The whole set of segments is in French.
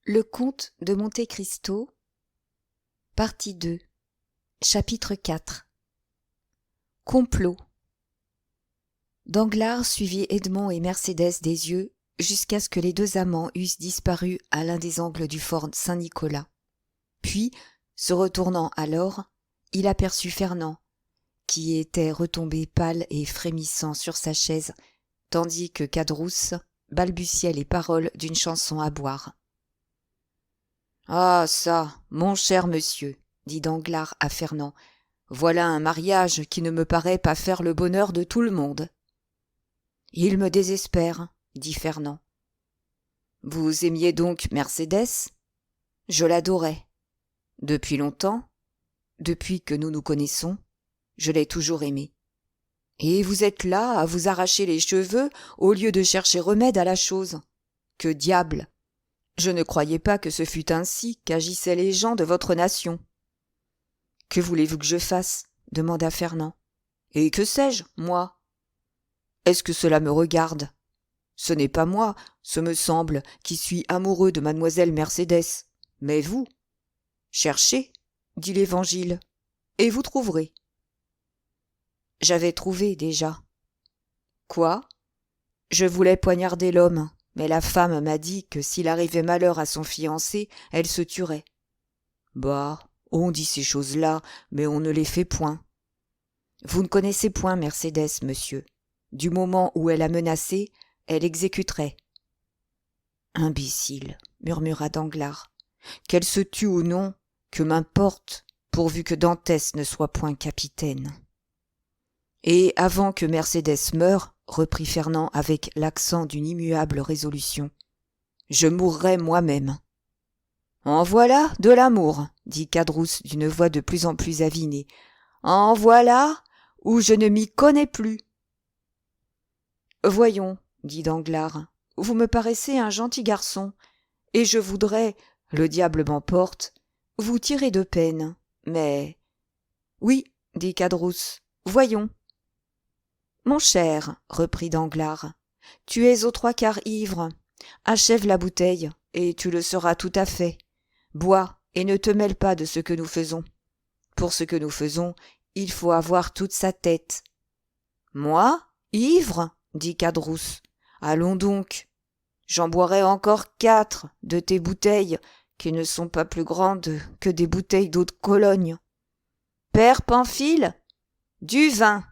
Le comte de Monte Cristo, partie 2, chapitre 4. Complot. Danglars suivit Edmond et Mercédès des yeux jusqu'à ce que les deux amants eussent disparu à l'un des angles du fort Saint-Nicolas. Puis, se retournant alors, il aperçut Fernand, qui était retombé pâle et frémissant sur sa chaise, tandis que Caderousse balbutiait les paroles d'une chanson à boire. « Ah ça, mon cher monsieur, dit Danglars à Fernand, voilà un mariage qui ne me paraît pas faire le bonheur de tout le monde. »« Il me désespère, dit Fernand. »« Vous aimiez donc Mercédès ? » ?»« Je l'adorais. »« Depuis longtemps ? » ?»« Depuis que nous nous connaissons, je l'ai toujours aimée. »« Et vous êtes là à vous arracher les cheveux au lieu de chercher remède à la chose. Que diable ! Je ne croyais pas que ce fût ainsi qu'agissaient les gens de votre nation. »« Que voulez-vous que je fasse ? » demanda Fernand. « Et que sais-je, moi ? Est-ce que cela me regarde ? Ce n'est pas moi, ce me semble, qui suis amoureux de mademoiselle Mercédès, mais vous. Cherchez, dit l'Évangile, et vous trouverez. » J'avais trouvé déjà. Quoi ? Je voulais poignarder l'homme, mais la femme m'a dit que s'il arrivait malheur à son fiancé, elle se tuerait. Bah, on dit ces choses-là, mais on ne les fait point. Vous ne connaissez point Mercédès, monsieur. Du moment où elle a menacé, elle exécuterait. Imbécile, murmura Danglars. Qu'elle se tue ou non, que m'importe, pourvu que Dantès ne soit point capitaine. Et avant que Mercédès meure, reprit Fernand avec l'accent d'une immuable résolution, je mourrai moi-même. En voilà de l'amour, dit Caderousse d'une voix de plus en plus avinée. En voilà où je ne m'y connais plus. Voyons, dit Danglars, vous me paraissez un gentil garçon, et je voudrais, le diable m'emporte, vous tirer de peine, mais... Oui, dit Caderousse, voyons. Mon cher, reprit Danglars, tu es aux trois quarts ivre. Achève la bouteille, et tu le seras tout à fait. Bois, et ne te mêle pas de ce que nous faisons. Pour ce que nous faisons, il faut avoir toute sa tête. Moi, ivre, dit Caderousse. Allons donc. J'en boirai encore 4 de tes bouteilles, qui ne sont pas plus grandes que des bouteilles d'eau de Cologne. Père Pamphile, du vin.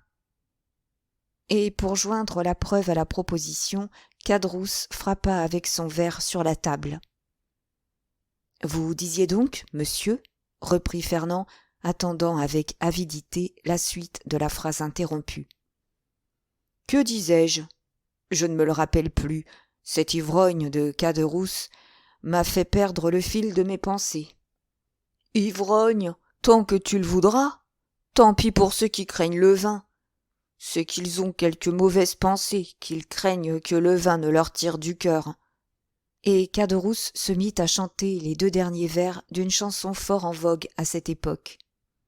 Et pour joindre la preuve à la proposition, Caderousse frappa avec son verre sur la table. « Vous disiez donc, monsieur, reprit Fernand, attendant avec avidité la suite de la phrase interrompue. « Que disais-je ? Je ne me le rappelle plus. Cet ivrogne de Caderousse m'a fait perdre le fil de mes pensées. Ivrogne, tant que tu le voudras. Tant pis pour ceux qui craignent le vin. C'est qu'ils ont quelque mauvaise pensée, qu'ils craignent que le vin ne leur tire du cœur. » Et Caderousse se mit à chanter les 2 derniers vers d'une chanson fort en vogue à cette époque.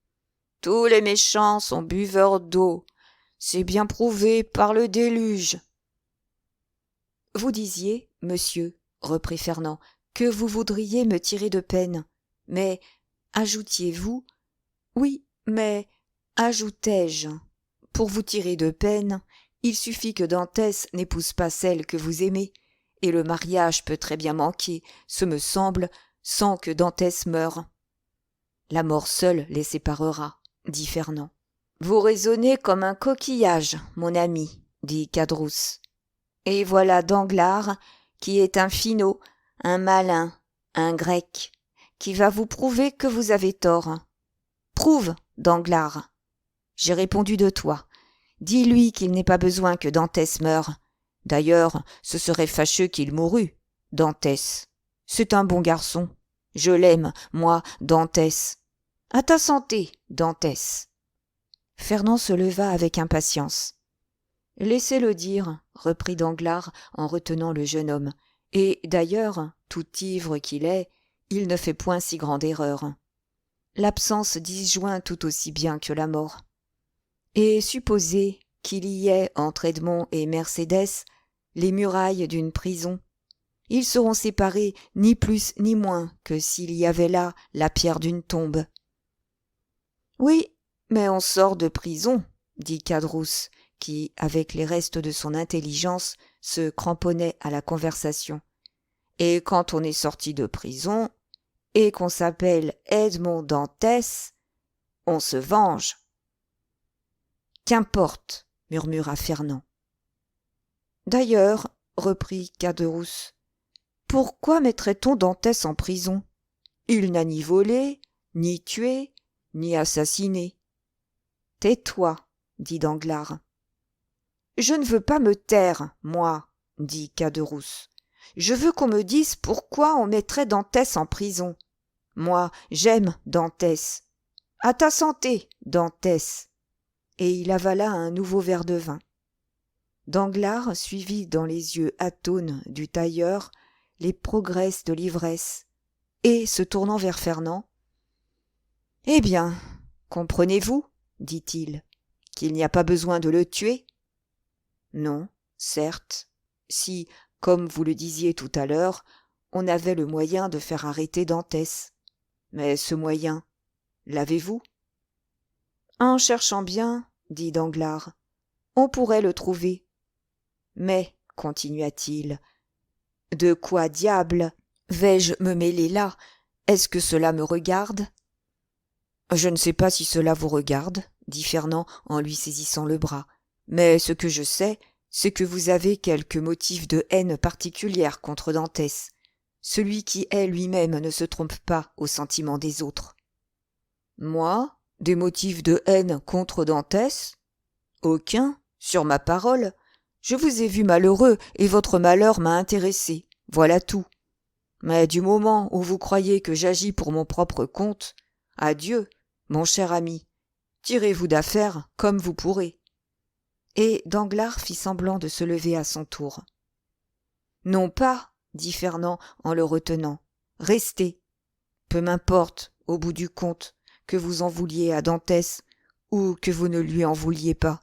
« Tous les méchants sont buveurs d'eau, c'est bien prouvé par le déluge. » Vous disiez, monsieur, reprit Fernand, que vous voudriez me tirer de peine, mais ajoutiez-vous, oui, mais ajoutai-je, pour vous tirer de peine, il suffit que Dantès n'épouse pas celle que vous aimez, et le mariage peut très bien manquer, ce me semble, sans que Dantès meure. La mort seule les séparera, dit Fernand. Vous raisonnez comme un coquillage, mon ami, dit Caderousse. Et voilà Danglars, qui est un finaud, un malin, un grec, qui va vous prouver que vous avez tort. Prouve, Danglars. J'ai répondu de toi. Dis-lui qu'il n'est pas besoin que Dantès meure. D'ailleurs, ce serait fâcheux qu'il mourût, Dantès. C'est un bon garçon. Je l'aime, moi, Dantès. À ta santé, Dantès. Fernand se leva avec impatience. Laissez-le dire, reprit Danglars en retenant le jeune homme. Et d'ailleurs, tout ivre qu'il est, il ne fait point si grande erreur. L'absence disjoint tout aussi bien que la mort. Et supposez qu'il y ait entre Edmond et Mercédès les murailles d'une prison. Ils seront séparés ni plus ni moins que s'il y avait là la pierre d'une tombe. Oui, mais on sort de prison, dit Cadrousse, qui, avec les restes de son intelligence, se cramponnait à la conversation. Et quand on est sorti de prison, et qu'on s'appelle Edmond Dantès, on se venge. Qu'importe, murmura Fernand. D'ailleurs, reprit Caderousse, pourquoi mettrait-on Dantès en prison? Il n'a ni volé, ni tué, ni assassiné. Tais-toi, dit Danglars. Je ne veux pas me taire, moi, dit Caderousse. Je veux qu'on me dise pourquoi on mettrait Dantès en prison. Moi, j'aime Dantès. À ta santé, Dantès. Et il avala un nouveau verre de vin. Danglars suivit dans les yeux atones du tailleur les progrès de l'ivresse, et, se tournant vers Fernand, « Eh bien, comprenez-vous, dit-il, qu'il n'y a pas besoin de le tuer? Non, certes, si, comme vous le disiez tout à l'heure, on avait le moyen de faire arrêter Dantès. Mais ce moyen, l'avez-vous? En cherchant bien, dit Danglars, on pourrait le trouver. Mais, continua-t-il, de quoi diable vais-je me mêler là? Est-ce que cela me regarde? Je ne sais pas si cela vous regarde, dit Fernand en lui saisissant le bras, mais ce que je sais, c'est que vous avez quelque motif de haine particulière contre Dantès, celui qui hait lui-même ne se trompe pas aux sentiments des autres. Moi, des motifs de haine contre Dantès? Aucun, sur ma parole. Je vous ai vu malheureux et votre malheur m'a intéressé, voilà tout. Mais du moment où vous croyez que j'agis pour mon propre compte, adieu, mon cher ami, tirez-vous d'affaire comme vous pourrez. Et Danglars fit semblant de se lever à son tour. Non pas, dit Fernand en le retenant, restez. Peu m'importe, au bout du compte, que vous en vouliez à Dantès ou que vous ne lui en vouliez pas.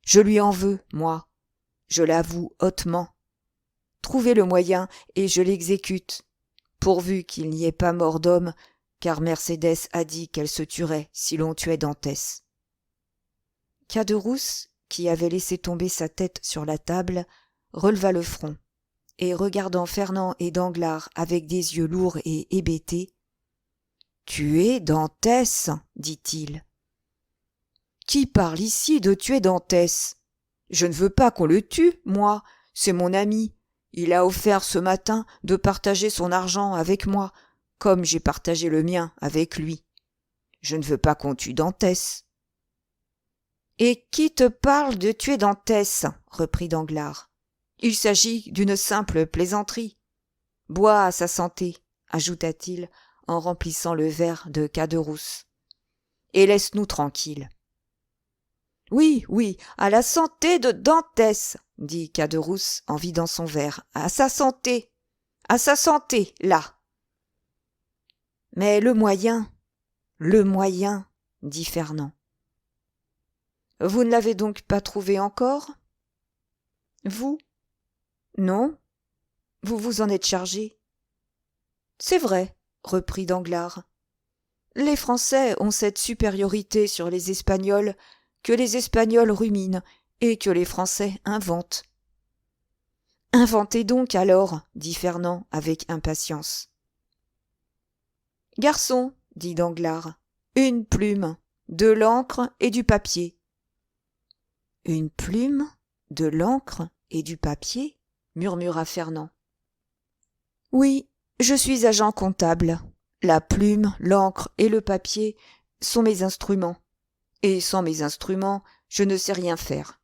Je lui en veux, moi. Je l'avoue hautement. Trouvez le moyen et je l'exécute, pourvu qu'il n'y ait pas mort d'homme, car Mercédès a dit qu'elle se tuerait si l'on tuait Dantès. Caderousse, qui avait laissé tomber sa tête sur la table, releva le front, et regardant Fernand et Danglars avec des yeux lourds et hébétés, « Tuer Dantès, dit-il. Qui parle ici de tuer Dantès? Je ne veux pas qu'on le tue, moi, c'est mon ami. Il a offert ce matin de partager son argent avec moi, comme j'ai partagé le mien avec lui. Je ne veux pas qu'on tue Dantès. »« Et qui te parle de tuer Dantès ?» reprit Danglars. « Il s'agit d'une simple plaisanterie. Bois à sa santé, ajouta-t-il en remplissant le verre de Caderousse. Et laisse-nous tranquilles. Oui, oui, à la santé de Dantès, dit Caderousse en vidant son verre. À sa santé, là. Mais le moyen, dit Fernand. Vous ne l'avez donc pas trouvé encore? Vous? Non. Vous vous en êtes chargé. C'est vrai, reprit Danglars. Les Français ont cette supériorité sur les Espagnols que les Espagnols ruminent et que les Français inventent. Inventez donc alors, dit Fernand avec impatience. Garçon, dit Danglars, une plume, de l'encre et du papier. Une plume, de l'encre et du papier, murmura Fernand. Oui, je suis agent comptable. La plume, l'encre et le papier sont mes instruments. Et sans mes instruments, je ne sais rien faire.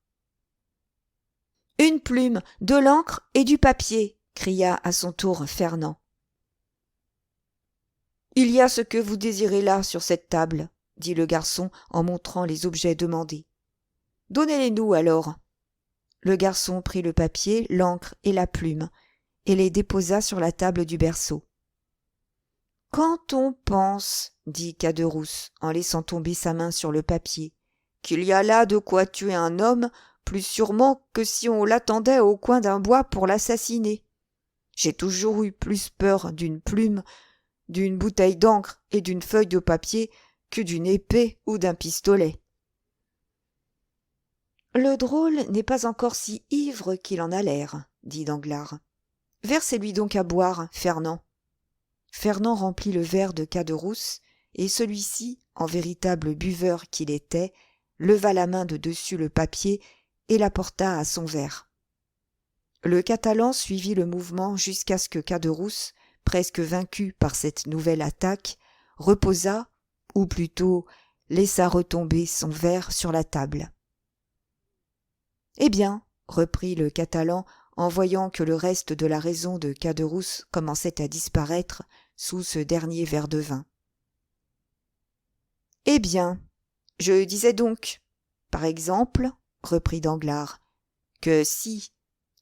Une plume, de l'encre et du papier, cria à son tour Fernand. Il y a ce que vous désirez là sur cette table, dit le garçon en montrant les objets demandés. Donnez-les-nous alors. Le garçon prit le papier, l'encre et la plume, et les déposa sur la table du berceau. Quand on pense, dit Caderousse, en laissant tomber sa main sur le papier, qu'il y a là de quoi tuer un homme, plus sûrement que si on l'attendait au coin d'un bois pour l'assassiner. J'ai toujours eu plus peur d'une plume, d'une bouteille d'encre et d'une feuille de papier que d'une épée ou d'un pistolet. Le drôle n'est pas encore si ivre qu'il en a l'air, dit Danglars. Versez-lui donc à boire, Fernand. Fernand remplit le verre de Caderousse, et celui-ci, en véritable buveur qu'il était, leva la main de dessus le papier et la porta à son verre. Le Catalan suivit le mouvement jusqu'à ce que Caderousse, presque vaincu par cette nouvelle attaque, reposa, ou plutôt laissa retomber son verre sur la table. « Eh bien, reprit le Catalan, en voyant que le reste de la raison de Caderousse commençait à disparaître sous ce dernier verre de vin. « Eh bien, je disais donc, par exemple, reprit Danglars, que si,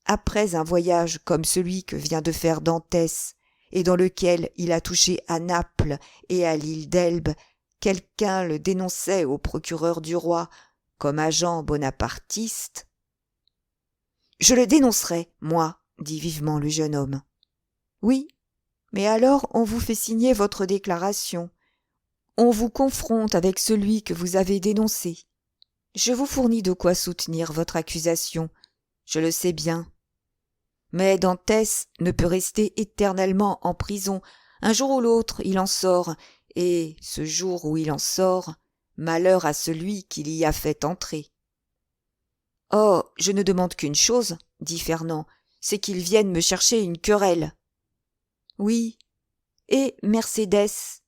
après un voyage comme celui que vient de faire Dantès, et dans lequel il a touché à Naples et à l'île d'Elbe, quelqu'un le dénonçait au procureur du roi comme agent bonapartiste. « Je le dénoncerai, moi, dit vivement le jeune homme. « Oui, mais alors on vous fait signer votre déclaration. On vous confronte avec celui que vous avez dénoncé. Je vous fournis de quoi soutenir votre accusation, je le sais bien. Mais Dantès ne peut rester éternellement en prison. Un jour ou l'autre, il en sort, et, ce jour où il en sort, malheur à celui qui l'y a fait entrer. »« Oh, je ne demande qu'une chose, dit Fernand, c'est qu'il vienne me chercher une querelle. »« Oui, et Mercédès.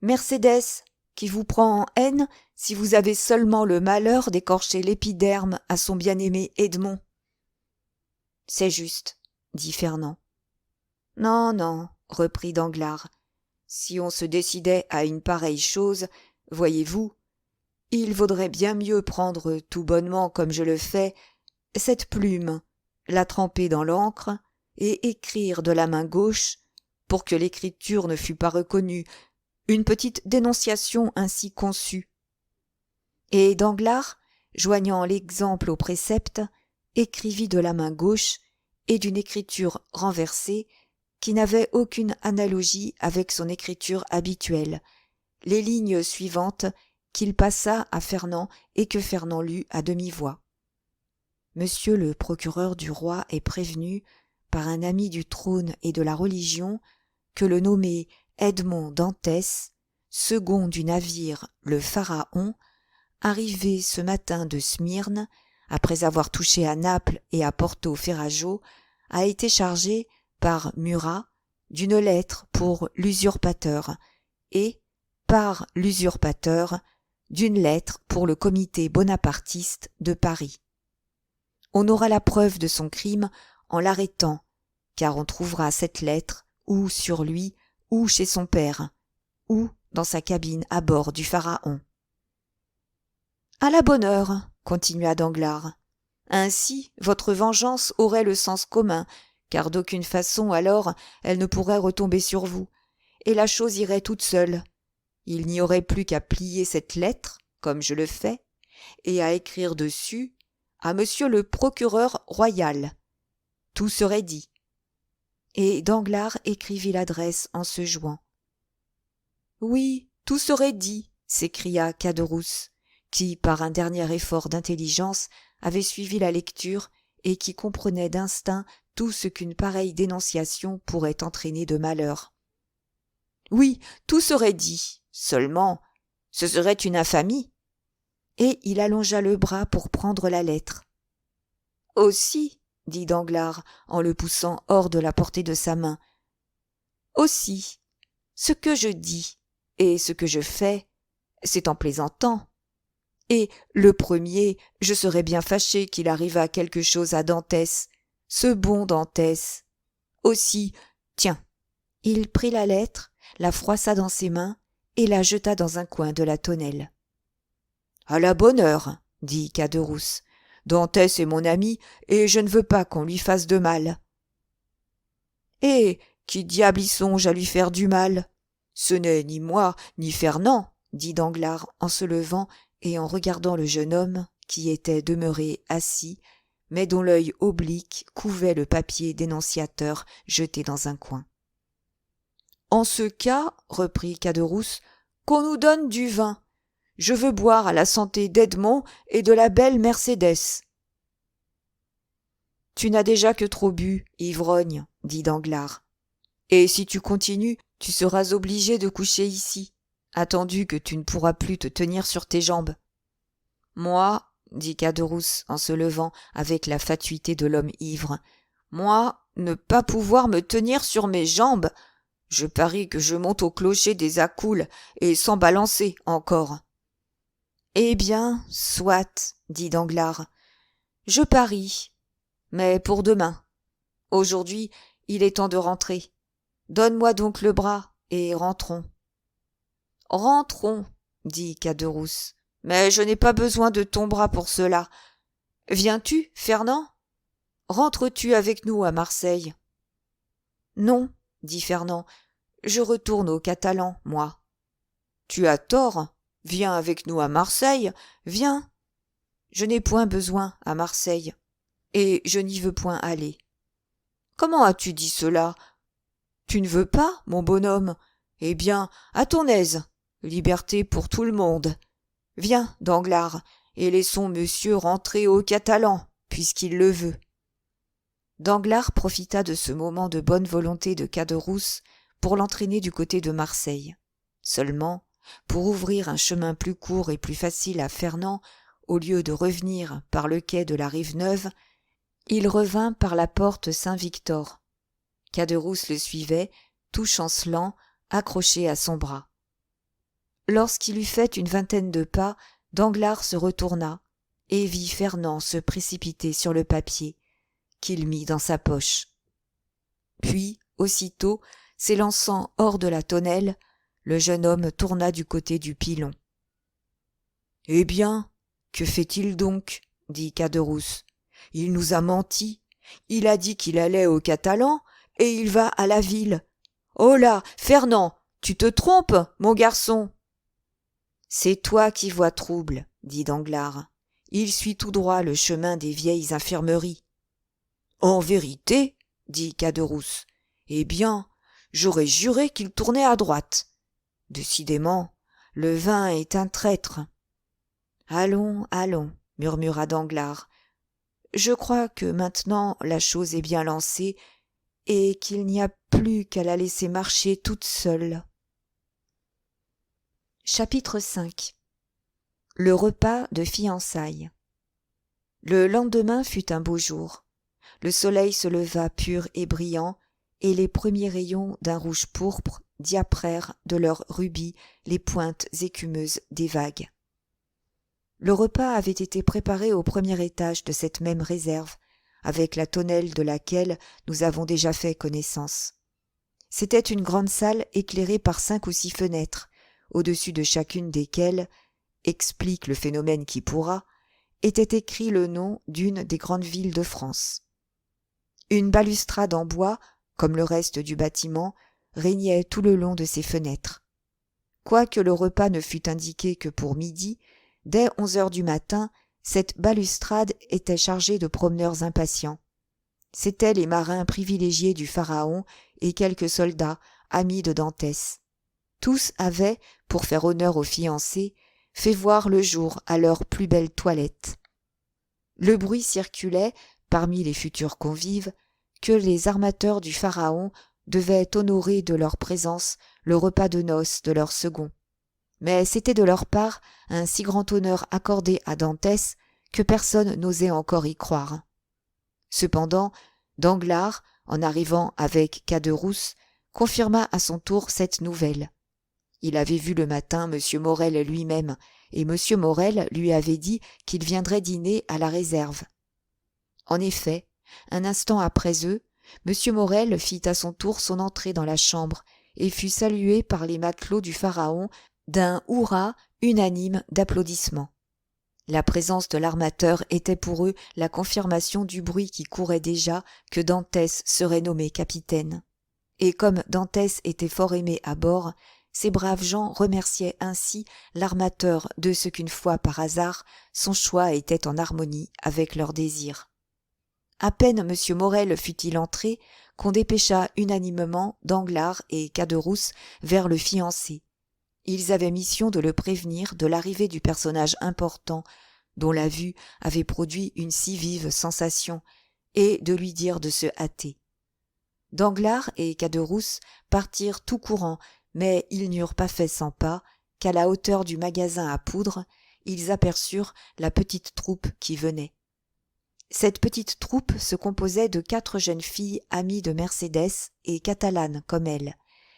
Mercédès, qui vous prend en haine si vous avez seulement le malheur d'écorcher l'épiderme à son bien-aimé Edmond. » « C'est juste, dit Fernand. « Non, non, reprit Danglars, si on se décidait à une pareille chose, voyez-vous, il vaudrait bien mieux prendre tout bonnement comme je le fais, cette plume, la tremper dans l'encre et écrire de la main gauche, pour que l'écriture ne fût pas reconnue, une petite dénonciation ainsi conçue. » Et Danglars, joignant l'exemple au précepte, écrivit de la main gauche et d'une écriture renversée qui n'avait aucune analogie avec son écriture habituelle, les lignes suivantes qu'il passa à Fernand et que Fernand lut à demi-voix. Monsieur le procureur du roi est prévenu, par un ami du trône et de la religion, que le nommé Edmond Dantès, second du navire le Pharaon, arrivé ce matin de Smyrne, après avoir touché à Naples et à Porto Ferrajo, a été chargé par Murat d'une lettre pour l'usurpateur et, par l'usurpateur, d'une lettre pour le comité bonapartiste de Paris. On aura la preuve de son crime en l'arrêtant, car on trouvera cette lettre ou sur lui ou chez son père, ou dans sa cabine à bord du Pharaon. « À la bonne heure, continua Danglars. Ainsi, votre vengeance aurait le sens commun, car d'aucune façon alors elle ne pourrait retomber sur vous, et la chose irait toute seule. Il n'y aurait plus qu'à plier cette lettre, comme je le fais, et à écrire dessus à monsieur le procureur royal. Tout serait dit. » Et Danglars écrivit l'adresse en se jouant. « Oui, tout serait dit, » s'écria Caderousse, qui, par un dernier effort d'intelligence, avait suivi la lecture et qui comprenait d'instinct tout ce qu'une pareille dénonciation pourrait entraîner de malheur. « Oui, tout serait dit, seulement, ce serait une infamie. » Et il allongea le bras pour prendre la lettre. « Aussi, » dit Danglars, en le poussant hors de la portée de sa main, « aussi, ce que je dis et ce que je fais, c'est en plaisantant. Et le premier, je serais bien fâché qu'il arrivât quelque chose à Dantès, ce bon Dantès. Aussi, tiens. » Il prit la lettre, la froissa dans ses mains et la jeta dans un coin de la tonnelle. « À la bonne heure, dit Caderousse. Dantès est mon ami et je ne veux pas qu'on lui fasse de mal. »« Et qui diable y songe à lui faire du mal ? Ce n'est ni moi ni Fernand, dit Danglars en se levant et en regardant le jeune homme qui était demeuré assis, mais dont l'œil oblique couvait le papier dénonciateur jeté dans un coin. « En ce cas, reprit Caderousse, qu'on nous donne du vin. Je veux boire à la santé d'Edmond et de la belle Mercédès. »« Tu n'as déjà que trop bu, ivrogne, dit Danglars. Et si tu continues, tu seras obligé de coucher ici, attendu que tu ne pourras plus te tenir sur tes jambes. »« Moi, dit Caderousse en se levant avec la fatuité de l'homme ivre, moi, ne pas pouvoir me tenir sur mes jambes, je parie que je monte au clocher des Accoules et sans balancer encore. »« Eh bien, soit, dit Danglars, je parie, mais pour demain. Aujourd'hui, il est temps de rentrer. Donne-moi donc le bras et rentrons. »« Rentrons, dit Caderousse, mais je n'ai pas besoin de ton bras pour cela. Viens-tu, Fernand ? Rentres-tu avec nous à Marseille ? » ?»« Non, dit Fernand, je retourne aux Catalans, moi. »« Tu as tort, viens avec nous à Marseille, viens. »« Je n'ai point besoin à Marseille, et je n'y veux point aller. »« Comment as-tu dit cela ? Tu ne veux pas, mon bonhomme ? Eh bien, à ton aise, liberté pour tout le monde. Viens, Danglars, et laissons monsieur rentrer aux Catalans, puisqu'il le veut. » Danglars profita de ce moment de bonne volonté de Caderousse pour l'entraîner du côté de Marseille. Seulement, pour ouvrir un chemin plus court et plus facile à Fernand, au lieu de revenir par le quai de la Rive-Neuve, il revint par la porte Saint-Victor. Caderousse le suivait, tout chancelant, accroché à son bras. Lorsqu'il eut fait une vingtaine de pas, Danglars se retourna et vit Fernand se précipiter sur le papier, qu'il mit dans sa poche. Puis, aussitôt, s'élançant hors de la tonnelle, le jeune homme tourna du côté du pilon. « Eh bien, que fait-il donc ? dit Caderousse. « Il nous a menti. Il a dit qu'il allait aux Catalans, et il va à la ville. Oh là, Fernand, tu te trompes, mon garçon !»« C'est toi qui vois trouble, dit Danglars. Il suit tout droit le chemin des vieilles infirmeries. »« En vérité, dit Caderousse. Eh bien, j'aurais juré qu'il tournait à droite. Décidément, le vin est un traître. »« Allons, allons, murmura Danglars. Je crois que maintenant la chose est bien lancée et qu'il n'y a plus qu'à la laisser marcher toute seule. Chapitre 5. Le repas de fiançailles. Le lendemain fut un beau jour. Le soleil se leva pur et brillant, et les premiers rayons d'un rouge pourpre diaprèrent de leur rubis les pointes écumeuses des vagues. Le repas avait été préparé au premier étage de cette même réserve, avec la tonnelle de laquelle nous avons déjà fait connaissance. C'était une grande salle éclairée par 5 ou 6 fenêtres, au-dessus de chacune desquelles, explique le phénomène qui pourra, était écrit le nom d'une des grandes villes de France. Une balustrade en bois, comme le reste du bâtiment, régnait tout le long de ces fenêtres. Quoique le repas ne fût indiqué que pour midi, dès 11 heures du matin, cette balustrade était chargée de promeneurs impatients. C'étaient les marins privilégiés du Pharaon et quelques soldats, amis de Dantès. Tous avaient, pour faire honneur aux fiancés, fait voir le jour à leur plus belle toilette. Le bruit circulait, parmi les futurs convives, que les armateurs du Pharaon devaient honorer de leur présence le repas de noces de leur second. Mais c'était de leur part un si grand honneur accordé à Dantès que personne n'osait encore y croire. Cependant, Danglars, en arrivant avec Caderousse, confirma à son tour cette nouvelle. Il avait vu le matin M. Morel lui-même, et M. Morel lui avait dit qu'il viendrait dîner à la réserve. En effet, un instant après eux, M. Morel fit à son tour son entrée dans la chambre et fut salué par les matelots du Pharaon d'un hurrah unanime d'applaudissements. La présence de l'armateur était pour eux la confirmation du bruit qui courait déjà que Dantès serait nommé capitaine. Et comme Dantès était fort aimé à bord, ces braves gens remerciaient ainsi l'armateur de ce qu'une fois par hasard son choix était en harmonie avec leurs désirs. À peine M. Morel fut-il entré qu'on dépêcha unanimement Danglars et Caderousse vers le fiancé. Ils avaient mission de le prévenir de l'arrivée du personnage important dont la vue avait produit une si vive sensation, et de lui dire de se hâter. Danglars et Caderousse partirent tout courant, mais ils n'eurent pas fait 100 pas qu'à la hauteur du magasin à poudre, ils aperçurent la petite troupe qui venait. Cette petite troupe se composait de 4 jeunes filles amies de Mercédès et catalanes comme elle,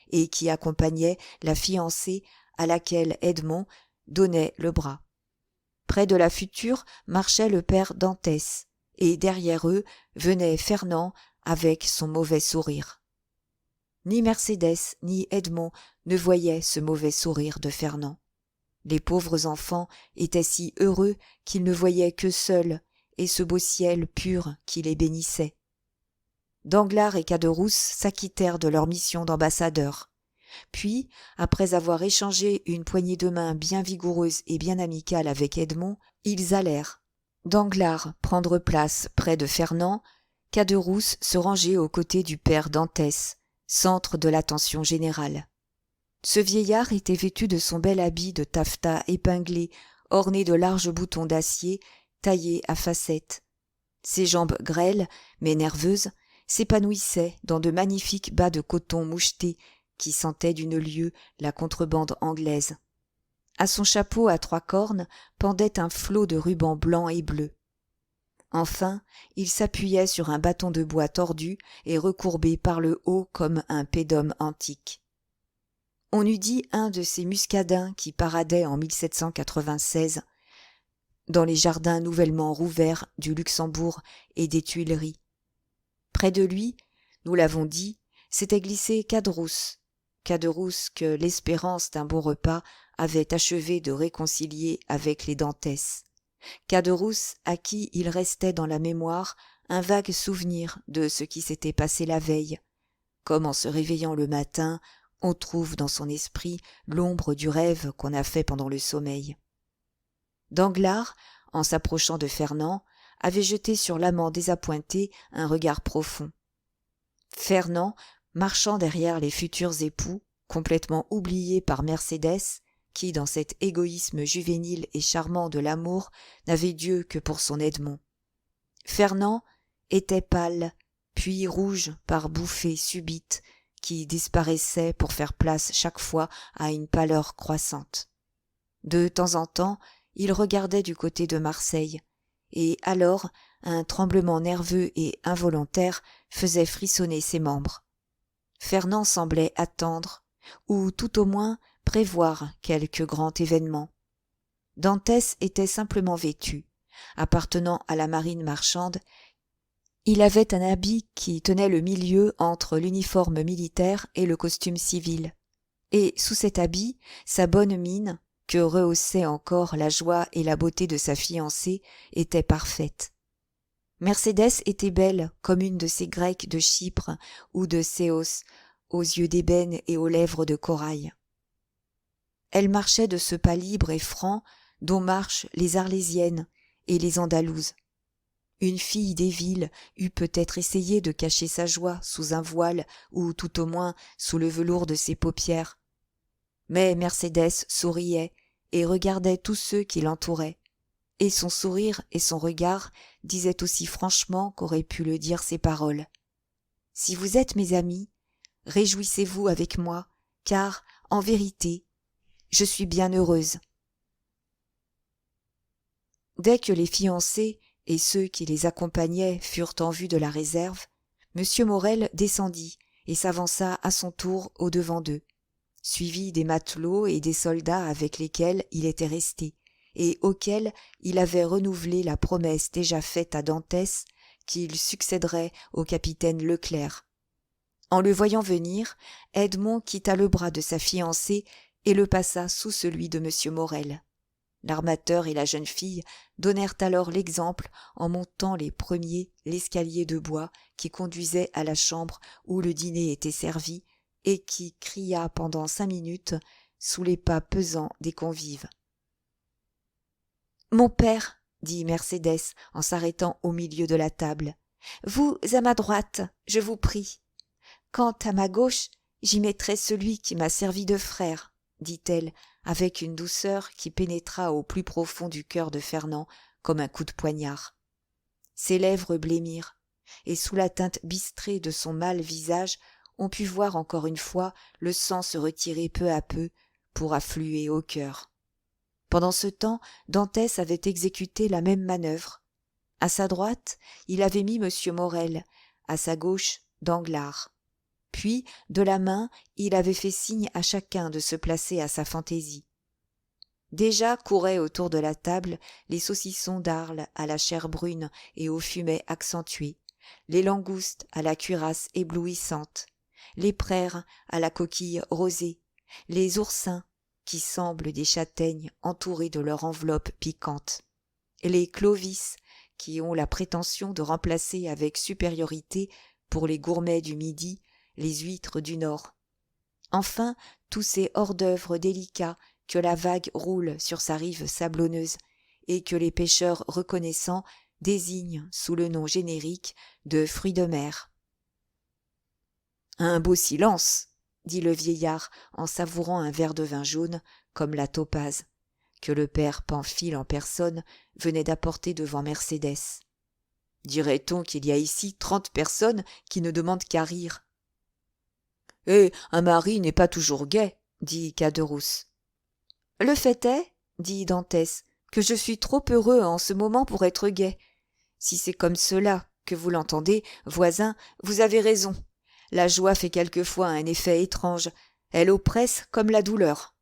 et qui accompagnaient la fiancée à laquelle Edmond donnait le bras. Près de la future marchait le père Dantès, et derrière eux venait Fernand avec son mauvais sourire. Ni Mercédès ni Edmond ne voyaient ce mauvais sourire de Fernand. Les pauvres enfants étaient si heureux qu'ils ne voyaient qu'eux seuls et ce beau ciel pur qui les bénissait. Danglars et Caderousse s'acquittèrent de leur mission d'ambassadeurs. Puis, après avoir échangé une poignée de main bien vigoureuse et bien amicale avec Edmond, ils allèrent. Danglars prendre place près de Fernand, Caderousse se ranger aux côtés du père Dantès, centre de l'attention générale. Ce vieillard était vêtu de son bel habit de taffetas épinglé, orné de larges boutons d'acier taillés à facettes. Ses jambes grêles, mais nerveuses, s'épanouissaient dans de magnifiques bas de coton mouchetés qui sentaient d'une lieue la contrebande anglaise. À son chapeau à 3 cornes pendait un flot de rubans blancs et bleus. Enfin, il s'appuyait sur un bâton de bois tordu et recourbé par le haut comme un pedum antique. On eût dit un de ces muscadins qui paradaient en 1796 dans les jardins nouvellement rouverts du Luxembourg et des Tuileries. Près de lui, nous l'avons dit, s'était glissé Caderousse que l'espérance d'un bon repas avait achevé de réconcilier avec les Dantès. Caderousse à qui il restait dans la mémoire un vague souvenir de ce qui s'était passé la veille, comme en se réveillant le matin, on trouve dans son esprit l'ombre du rêve qu'on a fait pendant le sommeil. Danglars, en s'approchant de Fernand, avait jeté sur l'amant désappointé un regard profond. Fernand, marchant derrière les futurs époux, complètement oubliés par Mercédès, qui, dans cet égoïsme juvénile et charmant de l'amour, n'avait Dieu que pour son Edmond. Fernand était pâle, puis rouge par bouffées subites, qui disparaissaient pour faire place chaque fois à une pâleur croissante. De temps en temps, il regardait du côté de Marseille, et alors un tremblement nerveux et involontaire faisait frissonner ses membres. Fernand semblait attendre, ou tout au moins prévoir quelque grand événement. Dantès était simplement vêtu. Appartenant à la marine marchande, il avait un habit qui tenait le milieu entre l'uniforme militaire et le costume civil. Et sous cet habit, sa bonne mine, que rehaussaient encore la joie et la beauté de sa fiancée, était parfaite. Mercédès était belle comme une de ces grecques de Chypre ou de Céos, aux yeux d'ébène et aux lèvres de corail. Elle marchait de ce pas libre et franc dont marchent les Arlésiennes et les Andalouses. Une fille des villes eût peut-être essayé de cacher sa joie sous un voile ou tout au moins sous le velours de ses paupières. Mais Mercédès souriait et regardait tous ceux qui l'entouraient, et son sourire et son regard disaient aussi franchement qu'auraient pu le dire ses paroles. « Si vous êtes mes amis, réjouissez-vous avec moi, car, en vérité, je suis bien heureuse. » Dès que les fiancés et ceux qui les accompagnaient furent en vue de la réserve, M. Morel descendit et s'avança à son tour au-devant d'eux, suivi des matelots et des soldats avec lesquels il était resté, et auxquels il avait renouvelé la promesse déjà faite à Dantès qu'il succéderait au capitaine Leclerc. En le voyant venir, Edmond quitta le bras de sa fiancée et le passa sous celui de M. Morel. L'armateur et la jeune fille donnèrent alors l'exemple en montant les premiers l'escalier de bois qui conduisait à la chambre où le dîner était servi et qui cria pendant 5 minutes sous les pas pesants des convives. « Mon père, dit Mercédès en s'arrêtant au milieu de la table, Vous à ma droite, je vous prie. Quant à ma gauche, j'y mettrai celui qui m'a servi de frère, dit-elle, avec une douceur qui pénétra au plus profond du cœur de Fernand comme un coup de poignard. Ses lèvres blêmirent, et sous la teinte bistrée de son mâle visage, on put voir encore une fois le sang se retirer peu à peu pour affluer au cœur. Pendant ce temps, Dantès avait exécuté la même manœuvre. À sa droite, il avait mis M. Morel, à sa gauche, Danglars. Puis, de la main, il avait fait signe à chacun de se placer à sa fantaisie. Déjà couraient autour de la table les saucissons d'Arles à la chair brune et au fumet accentué, les langoustes à la cuirasse éblouissante, les praires à la coquille rosée, les oursins qui semblent des châtaignes entourées de leur enveloppe piquante, les clovis qui ont la prétention de remplacer avec supériorité pour les gourmets du midi les huîtres du nord. Enfin, tous ces hors-d'œuvre délicats que la vague roule sur sa rive sablonneuse et que les pêcheurs reconnaissants désignent sous le nom générique de fruits de mer. « Un beau silence !» dit le vieillard en savourant un verre de vin jaune comme la topaze que le père Pamphile en personne venait d'apporter devant Mercédès. « Dirait-on qu'il y a ici 30 personnes qui ne demandent qu'à rire ?» « Eh, un mari n'est pas toujours gai, » dit Caderousse. « Le fait est, dit Dantès, que je suis trop heureux en ce moment pour être gai. Si c'est comme cela que vous l'entendez, voisin, vous avez raison. La joie fait quelquefois un effet étrange, elle oppresse comme la douleur. »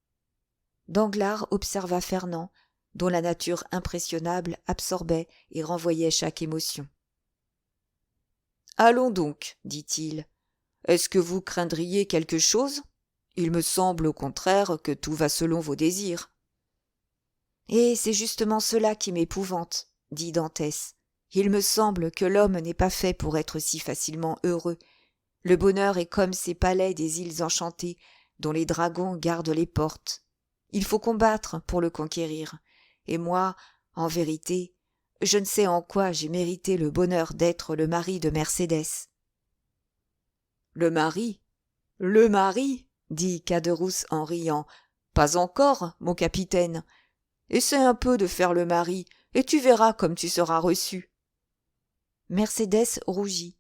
Danglars observa Fernand, dont la nature impressionnable absorbait et renvoyait chaque émotion. « Allons donc, dit-il. Est-ce que vous craindriez quelque chose ? Il me semble au contraire que tout va selon vos désirs. »« Et c'est justement cela qui m'épouvante, dit Dantès. Il me semble que l'homme n'est pas fait pour être si facilement heureux. Le bonheur est comme ces palais des îles enchantées dont les dragons gardent les portes. Il faut combattre pour le conquérir. Et moi, en vérité, je ne sais en quoi j'ai mérité le bonheur d'être le mari de Mercédès. » « Le mari, dit Caderousse en riant. « Pas encore, mon capitaine. Essaie un peu de faire le mari, et tu verras comme tu seras reçu. » Mercédès rougit.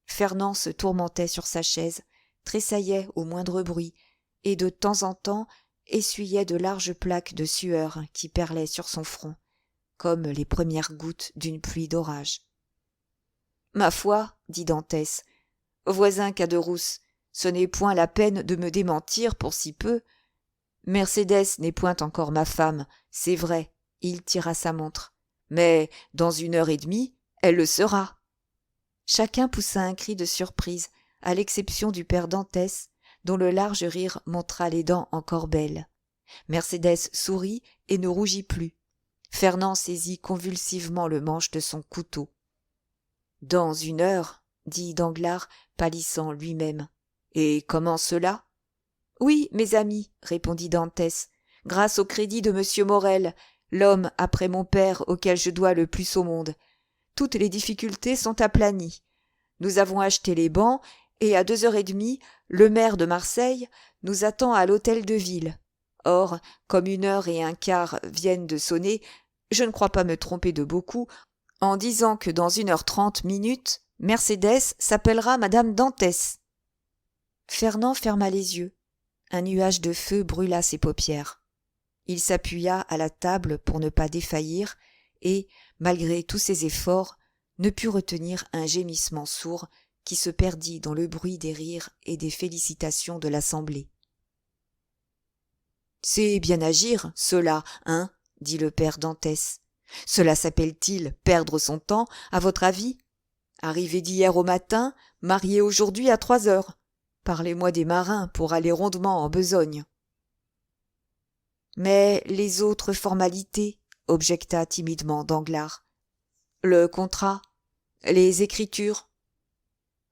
Fernand se tourmentait sur sa chaise, tressaillait au moindre bruit, et de temps en temps essuyait de larges plaques de sueur qui perlaient sur son front, comme les premières gouttes d'une pluie d'orage. « Ma foi, dit Dantès, voisin Caderousse, ce n'est point la peine de me démentir pour si peu. Mercédès n'est point encore ma femme, c'est vrai, il tira sa montre, mais dans 1 heure et demie, elle le sera. » Chacun poussa un cri de surprise, à l'exception du père Dantès, dont le large rire montra les dents encore belles. Mercédès sourit et ne rougit plus. Fernand saisit convulsivement le manche de son couteau. « Dans 1 heure, dit Danglars, pâlissant lui-même. « Et comment cela ?»« Oui, mes amis, répondit Dantès, grâce au crédit de M. Morel, l'homme après mon père auquel je dois le plus au monde. Toutes les difficultés sont aplanies. Nous avons acheté les bancs, et à 2h30, le maire de Marseille nous attend à l'hôtel de ville. Or, comme 1h15 viennent de sonner, je ne crois pas me tromper de beaucoup en disant que dans 1h30, Mercédès s'appellera Madame Dantès. » Fernand ferma les yeux. Un nuage de feu brûla ses paupières. Il s'appuya à la table pour ne pas défaillir et, malgré tous ses efforts, ne put retenir un gémissement sourd qui se perdit dans le bruit des rires et des félicitations de l'assemblée. « C'est bien agir, cela, hein ?» dit le père Dantès. « Cela s'appelle-t-il perdre son temps, à votre avis ? Arrivé d'hier au matin, marié aujourd'hui à 3 heures. Parlez-moi des marins pour aller rondement en besogne. »« Mais les autres formalités, » objecta timidement Danglars. « Le contrat, les écritures. »«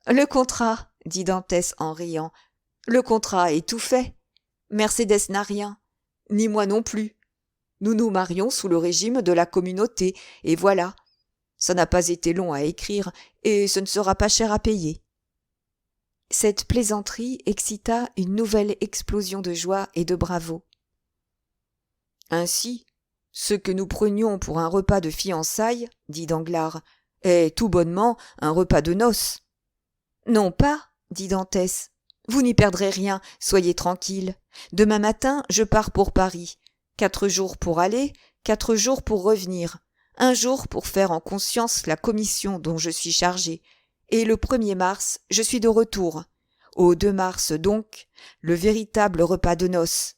Le contrat, dit Dantès en riant. Le contrat est tout fait. Mercédès n'a rien, ni moi non plus. Nous nous marions sous le régime de la communauté, et voilà. Ça n'a pas été long à écrire, et ce ne sera pas cher à payer. » Cette plaisanterie excita une nouvelle explosion de joie et de bravo. « Ainsi, ce que nous prenions pour un repas de fiançailles, dit Danglars, est tout bonnement un repas de noces. »« Non pas, dit Dantès. Vous n'y perdrez rien, soyez tranquille. Demain matin, je pars pour Paris. 4 jours pour aller, 4 jours pour revenir. 1 jour pour faire en conscience la commission dont je suis chargé. Et le 1er mars, je suis de retour. Au 2 mars donc, le véritable repas de noces. »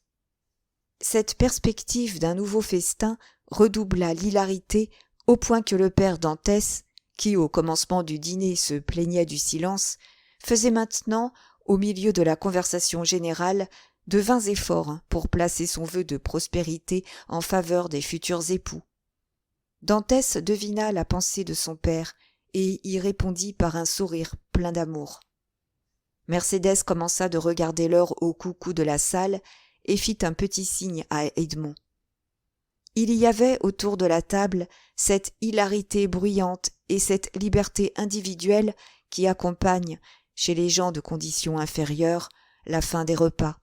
Cette perspective d'un nouveau festin redoubla l'hilarité au point que le père Dantès, qui au commencement du dîner se plaignait du silence, faisait maintenant, au milieu de la conversation générale, de vains efforts pour placer son vœu de prospérité en faveur des futurs époux. Dantès devina la pensée de son père et y répondit par un sourire plein d'amour. Mercédès commença de regarder l'heure au coucou de la salle et fit un petit signe à Edmond. Il y avait autour de la table cette hilarité bruyante et cette liberté individuelle qui accompagnent, chez les gens de condition inférieure, la fin des repas.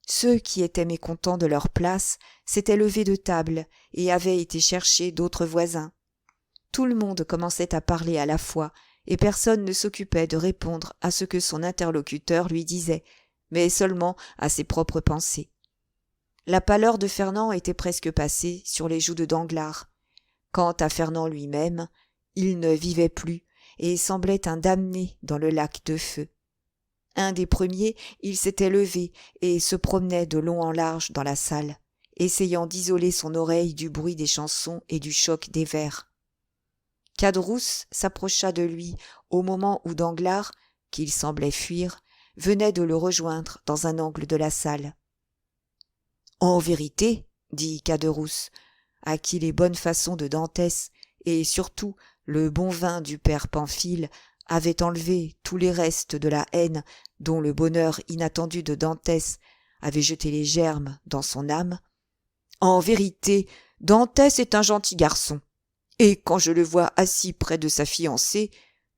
Ceux qui étaient mécontents de leur place s'étaient levés de table et avaient été chercher d'autres voisins. Tout le monde commençait à parler à la fois, et personne ne s'occupait de répondre à ce que son interlocuteur lui disait, mais seulement à ses propres pensées. La pâleur de Fernand était presque passée sur les joues de Danglars. Quant à Fernand lui-même, il ne vivait plus et semblait un damné dans le lac de feu. Un des premiers, il s'était levé et se promenait de long en large dans la salle, essayant d'isoler son oreille du bruit des chansons et du choc des vers. Caderousse s'approcha de lui au moment où Danglars, qu'il semblait fuir, venait de le rejoindre dans un angle de la salle. « En vérité, dit Caderousse, à qui les bonnes façons de Dantès et surtout le bon vin du père Pamphile avaient enlevé tous les restes de la haine dont le bonheur inattendu de Dantès avait jeté les germes dans son âme, en vérité, Dantès est un gentil garçon, et quand je le vois assis près de sa fiancée,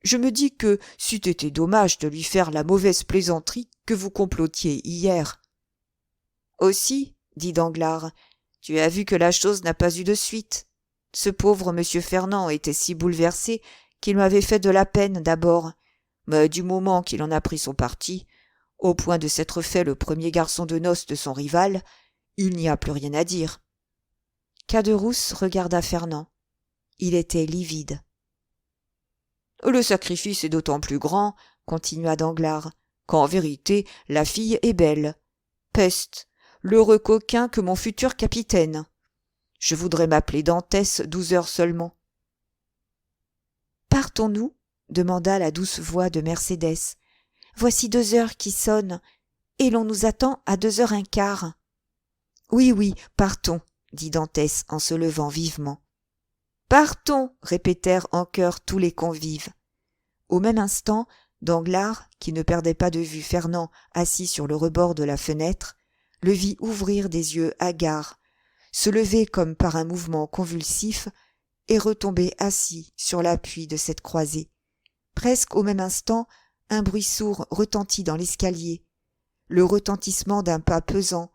je me dis que c'eût été dommage de lui faire la mauvaise plaisanterie que vous complotiez hier. »« Aussi, dit Danglars, tu as vu que la chose n'a pas eu de suite. Ce pauvre M. Fernand était si bouleversé qu'il m'avait fait de la peine d'abord, mais du moment qu'il en a pris son parti, au point de s'être fait le premier garçon de noces de son rival, il n'y a plus rien à dire. » Caderousse regarda Fernand. Il était livide. « Le sacrifice est d'autant plus grand, continua Danglars, qu'en vérité la fille est belle. Peste, l'heureux coquin que mon futur capitaine. Je voudrais m'appeler Dantès 12 heures seulement. »« Partons-nous » demanda la douce voix de Mercédès. « Voici 2 heures qui sonnent, et l'on nous attend à 2h15. »« Oui, oui, partons, » dit Dantès en se levant vivement. « Partons » répétèrent en chœur tous les convives. Au même instant, Danglars, qui ne perdait pas de vue Fernand assis sur le rebord de la fenêtre, le vit ouvrir des yeux hagards, se lever comme par un mouvement convulsif et retomber assis sur l'appui de cette croisée. Presque au même instant, un bruit sourd retentit dans l'escalier, le retentissement d'un pas pesant,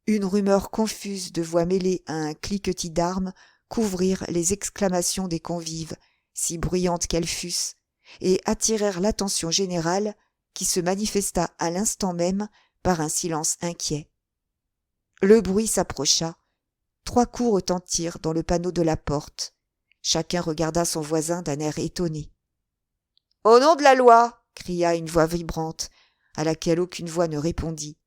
une rumeur confuse de voix mêlée à un cliquetis d'armes couvrirent les exclamations des convives, si bruyantes qu'elles fussent, et attirèrent l'attention générale qui se manifesta à l'instant même par un silence inquiet. Le bruit s'approcha. 3 coups retentirent dans le panneau de la porte. Chacun regarda son voisin d'un air étonné. « Au nom de la loi !» cria une voix vibrante, à laquelle aucune voix ne répondit.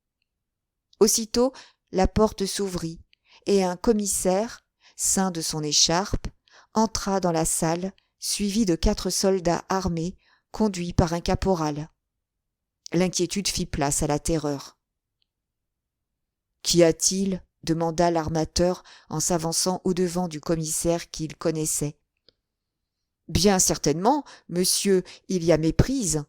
Aussitôt, la porte s'ouvrit, et un commissaire, ceint de son écharpe, entra dans la salle, suivi de 4 soldats armés, conduits par un caporal. L'inquiétude fit place à la terreur. « Qu'y a-t-il » demanda l'armateur en s'avançant au-devant du commissaire qu'il connaissait. « Bien certainement, monsieur, il y a méprise. »«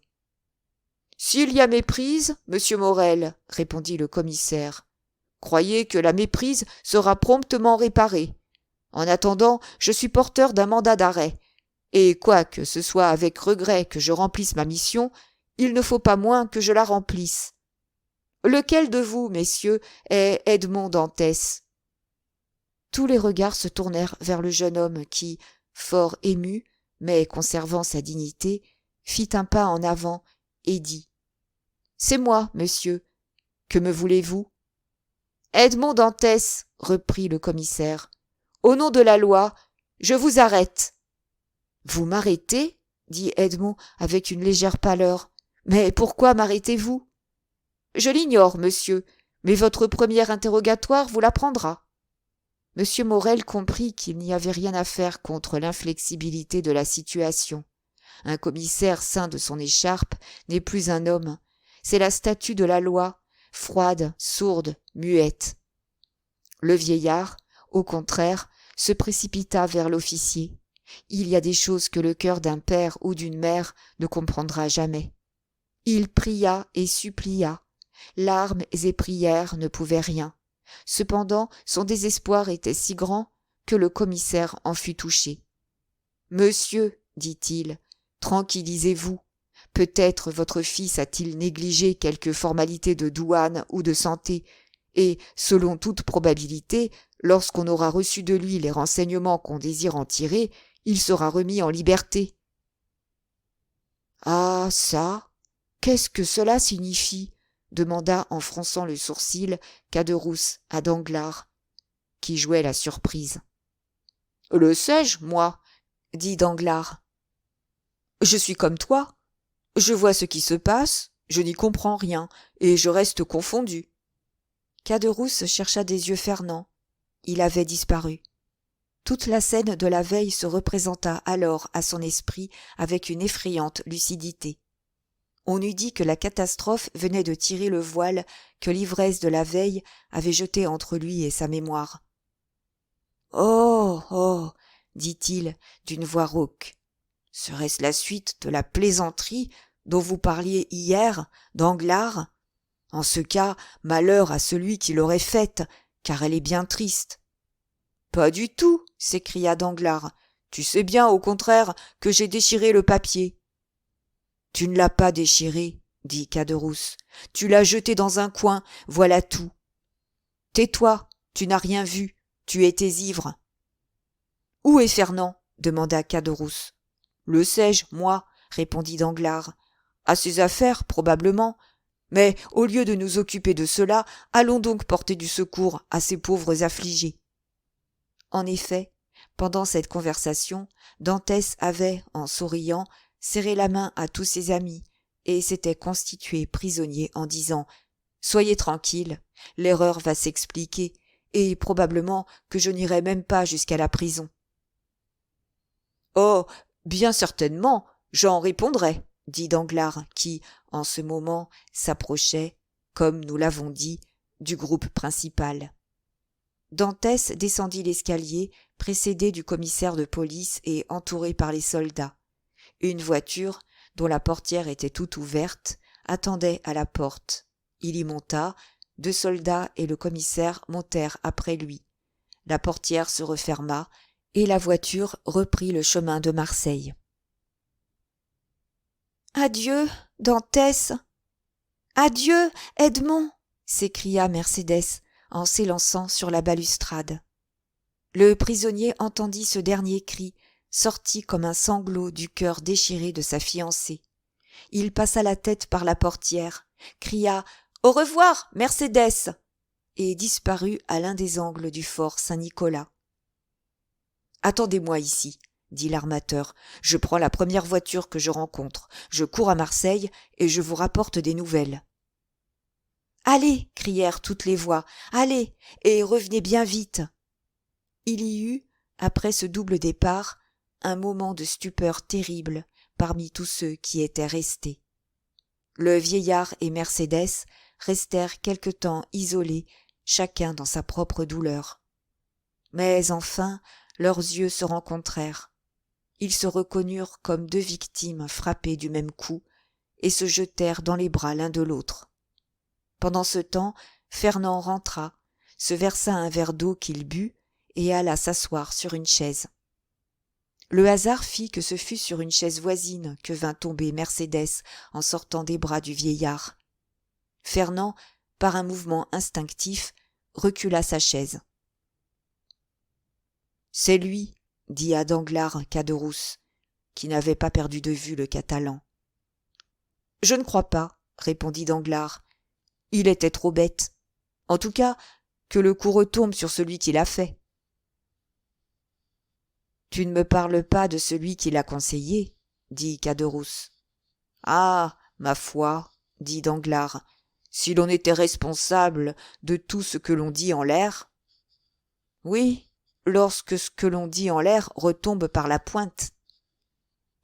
S'il y a méprise, monsieur Morel, » répondit le commissaire, « croyez que la méprise sera promptement réparée. En attendant, je suis porteur d'un mandat d'arrêt. Et quoique ce soit avec regret que je remplisse ma mission, il ne faut pas moins que je la remplisse. Lequel de vous, messieurs, est Edmond Dantès ?» Tous les regards se tournèrent vers le jeune homme qui, fort ému, mais conservant sa dignité, fit un pas en avant et dit : « C'est moi, monsieur. Que me voulez-vous ? » ?»« Edmond Dantès, reprit le commissaire, au nom de la loi, je vous arrête. » « Vous m'arrêtez ? dit Edmond avec une légère pâleur. Mais pourquoi m'arrêtez-vous ? » ?»« Je l'ignore, monsieur, mais votre premier interrogatoire vous l'apprendra. » M. Morel comprit qu'il n'y avait rien à faire contre l'inflexibilité de la situation. Un commissaire ceint de son écharpe n'est plus un homme. C'est la statue de la loi, froide, sourde, muette. Le vieillard, au contraire, se précipita vers l'officier. Il y a des choses que le cœur d'un père ou d'une mère ne comprendra jamais. Il pria et supplia. Larmes et prières ne pouvaient rien. Cependant, son désespoir était si grand que le commissaire en fut touché. « Monsieur, dit-il, tranquillisez-vous. Peut-être votre fils a-t-il négligé quelque formalité de douane ou de santé, et, selon toute probabilité, lorsqu'on aura reçu de lui les renseignements qu'on désire en tirer, il sera remis en liberté. » « Ah, ça, qu'est-ce que cela signifie ? » demanda en fronçant le sourcil Caderousse à Danglars, qui jouait la surprise. « Le sais-je, moi ? » dit Danglars. « Je suis comme toi. Je vois ce qui se passe, je n'y comprends rien, et je reste confondu. » Caderousse chercha des yeux Fernand. Il avait disparu. Toute la scène de la veille se représenta alors à son esprit avec une effrayante lucidité. On eût dit que la catastrophe venait de tirer le voile que l'ivresse de la veille avait jeté entre lui et sa mémoire. « Oh, oh !» dit-il d'une voix rauque. « Serait-ce la suite de la plaisanterie dont vous parliez hier, Danglars ? En ce cas, malheur à celui qui l'aurait faite, car elle est bien triste. » « Pas du tout, » s'écria Danglars. « Tu sais bien, au contraire, que j'ai déchiré le papier. »« Tu ne l'as pas déchiré, » dit Caderousse. « Tu l'as jeté dans un coin, voilà tout. Tais-toi, tu n'as rien vu, tu étais ivre. »« Où est Fernand ?» demanda Caderousse. « Le sais-je, moi, » répondit Danglars. « À ses affaires, probablement. Mais, au lieu de nous occuper de cela, allons donc porter du secours à ces pauvres affligés. » En effet, pendant cette conversation, Dantès avait, en souriant, serré la main à tous ses amis et s'était constitué prisonnier en disant « Soyez tranquilles, l'erreur va s'expliquer et probablement que je n'irai même pas jusqu'à la prison. »« Oh, bien certainement, j'en répondrai, » dit Danglars qui, en ce moment, s'approchait, comme nous l'avons dit, du groupe principal. Dantès descendit l'escalier, précédé du commissaire de police et entouré par les soldats. Une voiture, dont la portière était toute ouverte, attendait à la porte. Il y monta, 2 soldats et le commissaire montèrent après lui. La portière se referma et la voiture reprit le chemin de Marseille. « Adieu, Dantès ! Adieu, Edmond !» s'écria Mercédès en s'élançant sur la balustrade. Le prisonnier entendit ce dernier cri, sorti comme un sanglot du cœur déchiré de sa fiancée. Il passa la tête par la portière, cria « Au revoir, Mercédès !» et disparut à l'un des angles du fort Saint-Nicolas. « Attendez-moi ici, » dit l'armateur. « Je prends la première voiture que je rencontre. Je cours à Marseille et je vous rapporte des nouvelles. » « Allez !» crièrent toutes les voix. « Allez, et revenez bien vite !» Il y eut, après ce double départ, un moment de stupeur terrible parmi tous ceux qui étaient restés. Le vieillard et Mercédès restèrent quelque temps isolés, chacun dans sa propre douleur. Mais enfin, leurs yeux se rencontrèrent. Ils se reconnurent comme 2 victimes frappées du même coup et se jetèrent dans les bras l'un de l'autre. Pendant ce temps, Fernand rentra, se versa un verre d'eau qu'il but et alla s'asseoir sur une chaise. Le hasard fit que ce fut sur une chaise voisine que vint tomber Mercédès en sortant des bras du vieillard. Fernand, par un mouvement instinctif, recula sa chaise. « C'est lui, » dit à Danglars Caderousse, qui n'avait pas perdu de vue le Catalan. « Je ne crois pas, » répondit Danglars. « Il était trop bête. En tout cas, que le coup retombe sur celui qui l'a fait. » « Tu ne me parles pas de celui qui l'a conseillé, » dit Caderousse. « Ah, ma foi, » dit Danglars, « si l'on était responsable de tout ce que l'on dit en l'air. » « Oui, lorsque ce que l'on dit en l'air retombe par la pointe. »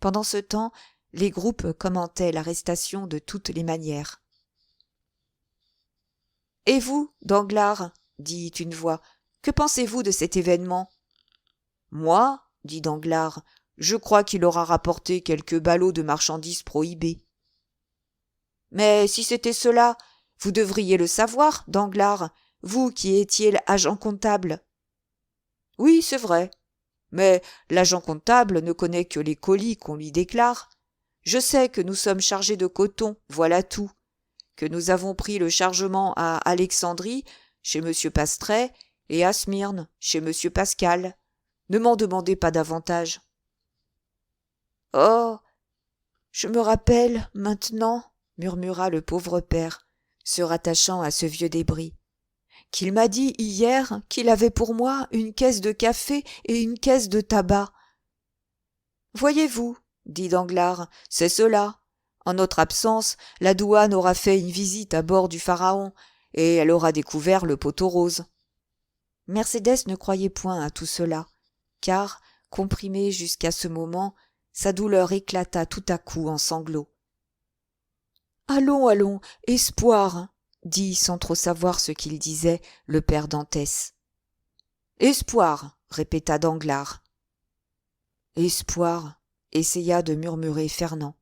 Pendant ce temps, les groupes commentaient l'arrestation de toutes les manières. « Et vous, Danglars, dit une voix, que pensez-vous de cet événement ? » « Moi, dit Danglars, je crois qu'il aura rapporté quelques ballots de marchandises prohibées. »« Mais si c'était cela, vous devriez le savoir, Danglars, vous qui étiez l'agent comptable. »« Oui, c'est vrai. Mais l'agent comptable ne connaît que les colis qu'on lui déclare. Je sais que nous sommes chargés de coton, voilà tout, que nous avons pris le chargement à Alexandrie, chez M. Pastret, et à Smyrne, chez M. Pascal. Ne m'en demandez pas davantage. »« Oh, je me rappelle maintenant, » murmura le pauvre père, se rattachant à ce vieux débris, « qu'il m'a dit hier qu'il avait pour moi une caisse de café et une caisse de tabac. »« Voyez-vous, » dit Danglars, « c'est cela. En notre absence, la douane aura fait une visite à bord du Pharaon, et elle aura découvert le pot-aux-roses. » Mercédès ne croyait point à tout cela, car, comprimée jusqu'à ce moment, sa douleur éclata tout à coup en sanglots. « Allons, allons, espoir, » dit sans trop savoir ce qu'il disait le père d'Antès. « Espoir, » répéta Danglars. « Espoir, » essaya de murmurer Fernand.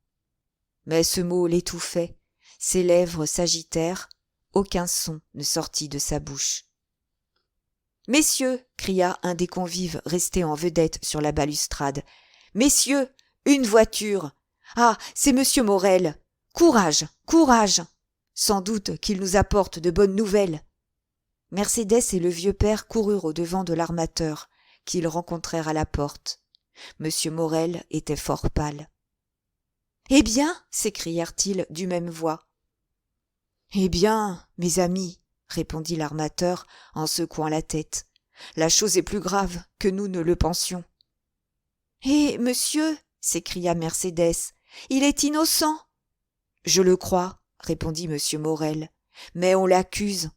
Mais ce mot l'étouffait, ses lèvres s'agitèrent, aucun son ne sortit de sa bouche. « Messieurs, » cria un des convives restés en vedette sur la balustrade, « messieurs, une voiture. Ah, c'est monsieur Morel. Courage, courage. Sans doute qu'il nous apporte de bonnes nouvelles. » Mercédès et le vieux père coururent au-devant de l'armateur, qu'ils rencontrèrent à la porte. Monsieur Morel était fort pâle. « Eh bien » s'écrièrent-ils d'une même voix. « Eh bien, mes amis, » répondit l'armateur en secouant la tête, « la chose est plus grave que nous ne le pensions. »« Eh, monsieur » s'écria Mercédès, « il est innocent. »« Je le crois, » répondit monsieur Morel, « mais on l'accuse. »«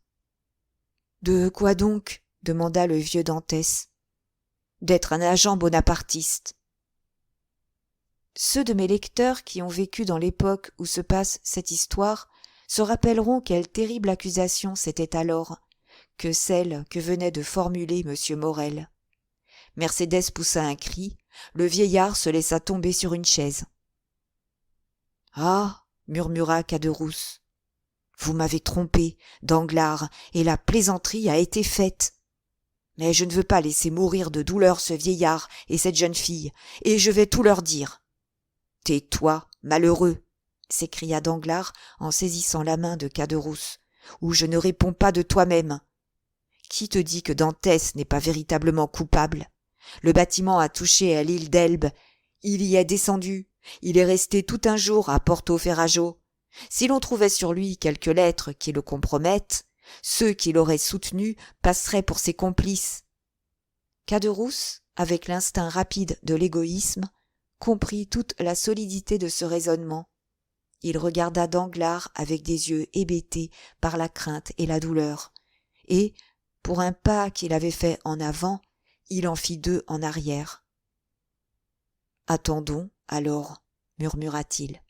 De quoi donc ?» demanda le vieux d'Antès. « D'être un agent bonapartiste. » Ceux de mes lecteurs qui ont vécu dans l'époque où se passe cette histoire se rappelleront quelle terrible accusation c'était alors que celle que venait de formuler M. Morel. Mercédès poussa un cri, le vieillard se laissa tomber sur une chaise. « Ah » murmura Caderousse, « vous m'avez trompé, Danglars, et la plaisanterie a été faite. Mais je ne veux pas laisser mourir de douleur ce vieillard et cette jeune fille, et je vais tout leur dire. »« Tais-toi, malheureux !» s'écria Danglars en saisissant la main de Caderousse, « ou je ne réponds pas de toi-même. Qui te dit que Dantès n'est pas véritablement coupable ? Le bâtiment a touché à l'île d'Elbe, il y est descendu, il est resté tout un jour à Porto Ferrajo. Si l'on trouvait sur lui quelques lettres qui le compromettent, ceux qui l'auraient soutenu passeraient pour ses complices. » Caderousse, avec l'instinct rapide de l'égoïsme, comprit toute la solidité de ce raisonnement. Il regarda Danglars avec des yeux hébétés par la crainte et la douleur, et, pour un pas qu'il avait fait en avant, il en fit deux en arrière. « Attendons, alors, » murmura-t-il.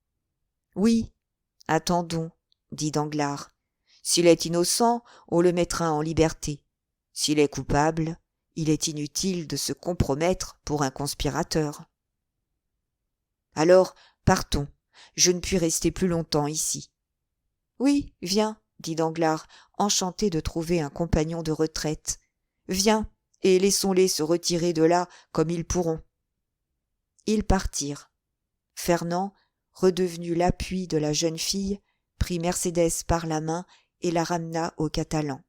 « Oui, attendons, » dit Danglars. « S'il est innocent, on le mettra en liberté. S'il est coupable, il est inutile de se compromettre pour un conspirateur. » « Alors, partons. Je ne puis rester plus longtemps ici. »« Oui, viens, » dit Danglars, enchanté de trouver un compagnon de retraite. « Viens, et laissons-les se retirer de là comme ils pourront. » Ils partirent. Fernand, redevenu l'appui de la jeune fille, prit Mercédès par la main et la ramena aux Catalans.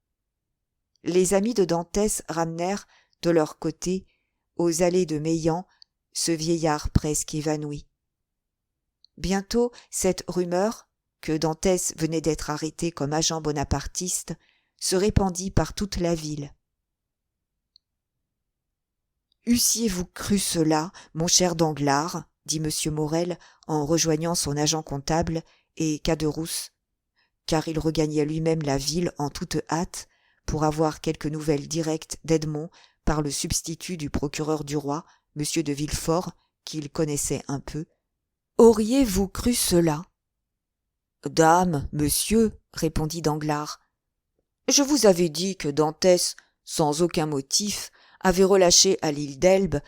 Les amis de Dantès ramenèrent, de leur côté, aux allées de Meilhan, ce vieillard presque évanoui. Bientôt, cette rumeur, que Dantès venait d'être arrêté comme agent bonapartiste, se répandit par toute la ville. « Eussiez-vous cru cela, mon cher Danglars ?» dit M. Morel en rejoignant son agent comptable et Caderousse, car il regagnait lui-même la ville en toute hâte pour avoir quelques nouvelles directes d'Edmond par le substitut du procureur du roi, M. de Villefort, qu'il connaissait un peu. « Auriez-vous cru cela ?»« Dame, monsieur, répondit Danglars, je vous avais dit que Dantès, sans aucun motif, avait relâché à l'île d'Elbe,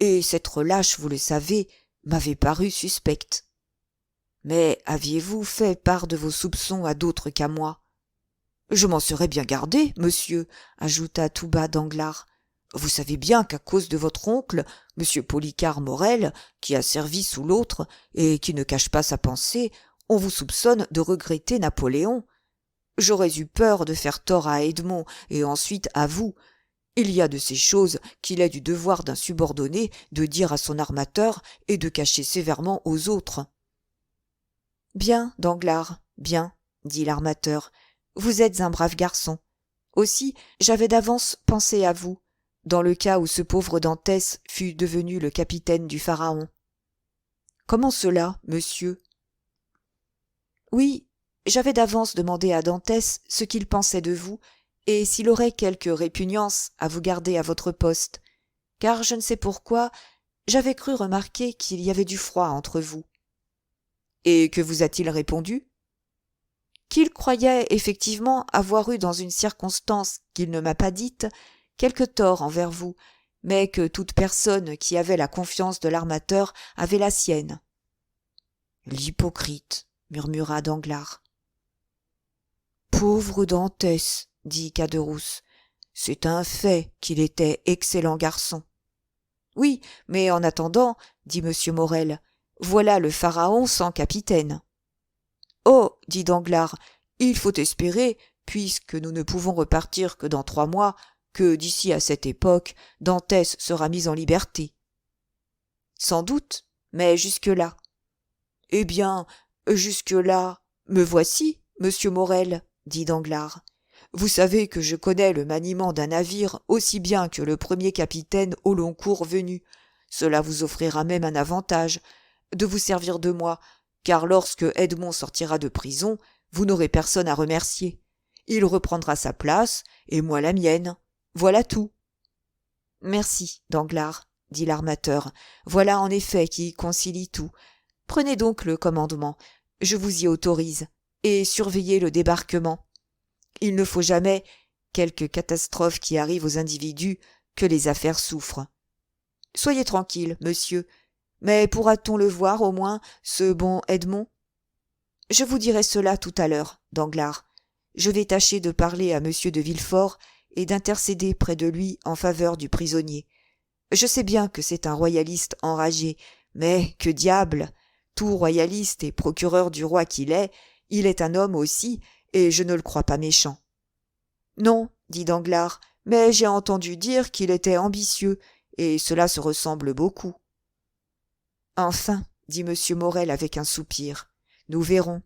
et cette relâche, vous le savez, m'avait paru suspecte. Mais aviez-vous fait part de vos soupçons à d'autres qu'à moi ? Je m'en serais bien gardé, monsieur, ajouta tout bas Danglars. Vous savez bien qu'à cause de votre oncle, monsieur Policar Morel, qui a servi sous l'autre et qui ne cache pas sa pensée, on vous soupçonne de regretter Napoléon. J'aurais eu peur de faire tort à Edmond et ensuite à vous. Il y a de ces choses qu'il est du devoir d'un subordonné de dire à son armateur et de cacher sévèrement aux autres. « Bien, Danglars, bien, dit l'armateur, vous êtes un brave garçon. Aussi, j'avais d'avance pensé à vous, dans le cas où ce pauvre Dantès fût devenu le capitaine du Pharaon. »« Comment cela, monsieur ?» ?»« Oui, j'avais d'avance demandé à Dantès ce qu'il pensait de vous, et s'il aurait quelque répugnance à vous garder à votre poste, car je ne sais pourquoi, j'avais cru remarquer qu'il y avait du froid entre vous. »« Et que vous a-t-il répondu ?»« Qu'il croyait effectivement avoir eu dans une circonstance qu'il ne m'a pas dite, quelque tort envers vous, mais que toute personne qui avait la confiance de l'armateur avait la sienne. »« L'hypocrite !» murmura Danglars. « Pauvre Dantès !» dit Caderousse. « C'est un fait qu'il était excellent garçon. »« Oui, mais en attendant, dit M. Morel, voilà le Pharaon sans capitaine. »« Oh, dit Danglars, il faut espérer, puisque nous ne pouvons repartir que dans 3 mois, que d'ici à cette époque, Dantès sera mis en liberté. »« Sans doute, mais jusque-là. »« Eh bien, jusque-là, me voici, monsieur Morel, dit Danglars. Vous savez que je connais le maniement d'un navire aussi bien que le premier capitaine au long cours venu. Cela vous offrira même un avantage, de vous servir de moi, car lorsque Edmond sortira de prison, vous n'aurez personne à remercier. Il reprendra sa place, et moi la mienne. Voilà tout. »« Merci, Danglars, dit l'armateur. Voilà en effet qui concilie tout. Prenez donc le commandement, je vous y autorise, et surveillez le débarquement. Il ne faut jamais, quelque catastrophe qui arrive aux individus, que les affaires souffrent. Soyez tranquille, monsieur, mais pourra-t-on le voir au moins, ce bon Edmond ? Je vous dirai cela tout à l'heure, Danglars. Je vais tâcher de parler à monsieur de Villefort et d'intercéder près de lui en faveur du prisonnier. Je sais bien que c'est un royaliste enragé, mais que diable ! Tout royaliste et procureur du roi qu'il est, il est un homme aussi, et je ne le crois pas méchant. »« Non, dit Danglars, mais j'ai entendu dire qu'il était ambitieux, et cela se ressemble beaucoup. »« Enfin, dit M. Morel avec un soupir, nous verrons.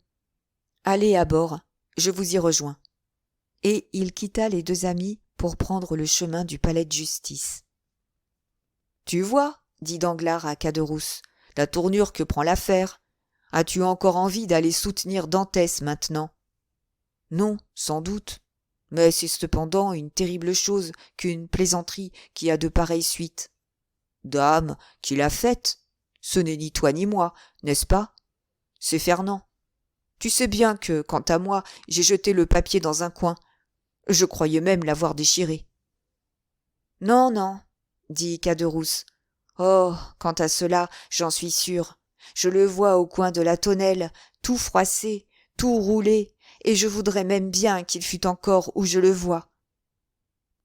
Allez à bord, je vous y rejoins. » Et il quitta les 2 amis pour prendre le chemin du palais de justice. « Tu vois, dit Danglars à Caderousse, la tournure que prend l'affaire. As-tu encore envie d'aller soutenir Dantès maintenant ? » ?»« Non, sans doute. Mais c'est cependant une terrible chose qu'une plaisanterie qui a de pareilles suites. »« Dame, qui l'a faite ? Ce n'est ni toi ni moi, n'est-ce pas ? C'est Fernand. Tu sais bien que, quant à moi, j'ai jeté le papier dans un coin. Je croyais même l'avoir déchiré. »« Non, non, dit Caderousse. Oh, quant à cela, j'en suis sûr. Je le vois au coin de la tonnelle, tout froissé, tout roulé, et je voudrais même bien qu'il fût encore où je le vois. »«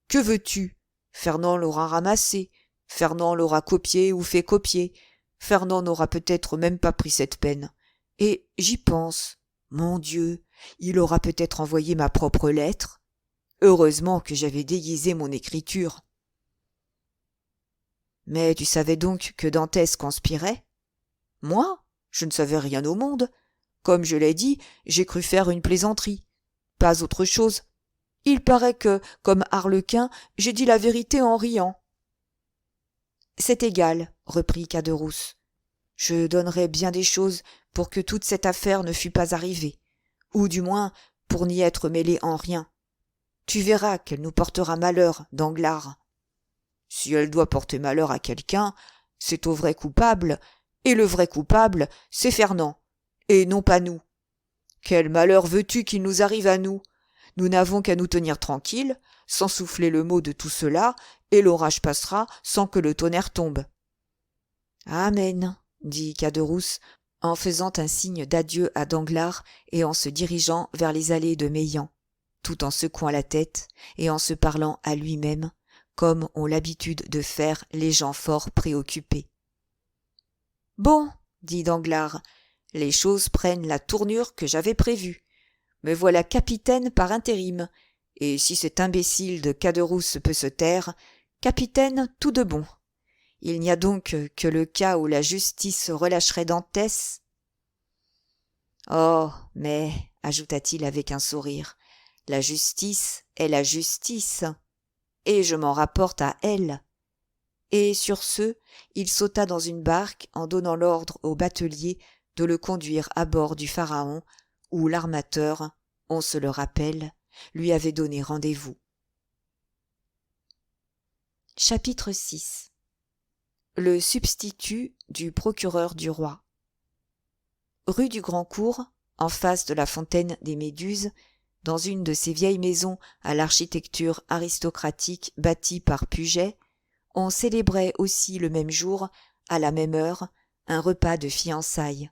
Que veux-tu ? Fernand l'aura ramassé, Fernand l'aura copié ou fait copier. Fernand n'aura peut-être même pas pris cette peine. Et j'y pense. Mon Dieu, il aura peut-être envoyé ma propre lettre. Heureusement que j'avais déguisé mon écriture. Mais tu savais donc que Dantès conspirait? Moi? Je ne savais rien au monde. Comme je l'ai dit, j'ai cru faire une plaisanterie. Pas autre chose. Il paraît que, comme Arlequin, j'ai dit la vérité en riant. C'est égal, reprit Caderousse. Je donnerais bien des choses pour que toute cette affaire ne fût pas arrivée, ou du moins pour n'y être mêlé en rien. Tu verras qu'elle nous portera malheur, Danglars. Si elle doit porter malheur à quelqu'un, c'est au vrai coupable, et le vrai coupable, c'est Fernand, et non pas nous. Quel malheur veux-tu qu'il nous arrive à nous? Nous n'avons qu'à nous tenir tranquilles, sans souffler le mot de tout cela, et l'orage passera sans que le tonnerre tombe. Amen, dit Caderousse, en faisant un signe d'adieu à Danglars et en se dirigeant vers les allées de Meilhan, tout en secouant la tête et en se parlant à lui-même, comme ont l'habitude de faire les gens fort préoccupés. Bon, dit Danglars, les choses prennent la tournure que j'avais prévue. Me voilà capitaine par intérim, et si cet imbécile de Caderousse peut se taire, capitaine tout de bon. Il n'y a donc que le cas où la justice relâcherait Dantès. Oh, mais, ajouta-t-il avec un sourire, la justice est la justice, et je m'en rapporte à elle. Et sur ce, il sauta dans une barque en donnant l'ordre au batelier de le conduire à bord du Pharaon, où l'armateur, on se le rappelle, lui avait donné rendez-vous. Chapitre 6. Le substitut du procureur du roi. Rue du Grand Cours, en face de la fontaine des Méduses, dans une de ces vieilles maisons à l'architecture aristocratique bâties par Puget, on célébrait aussi le même jour, à la même heure, un repas de fiançailles.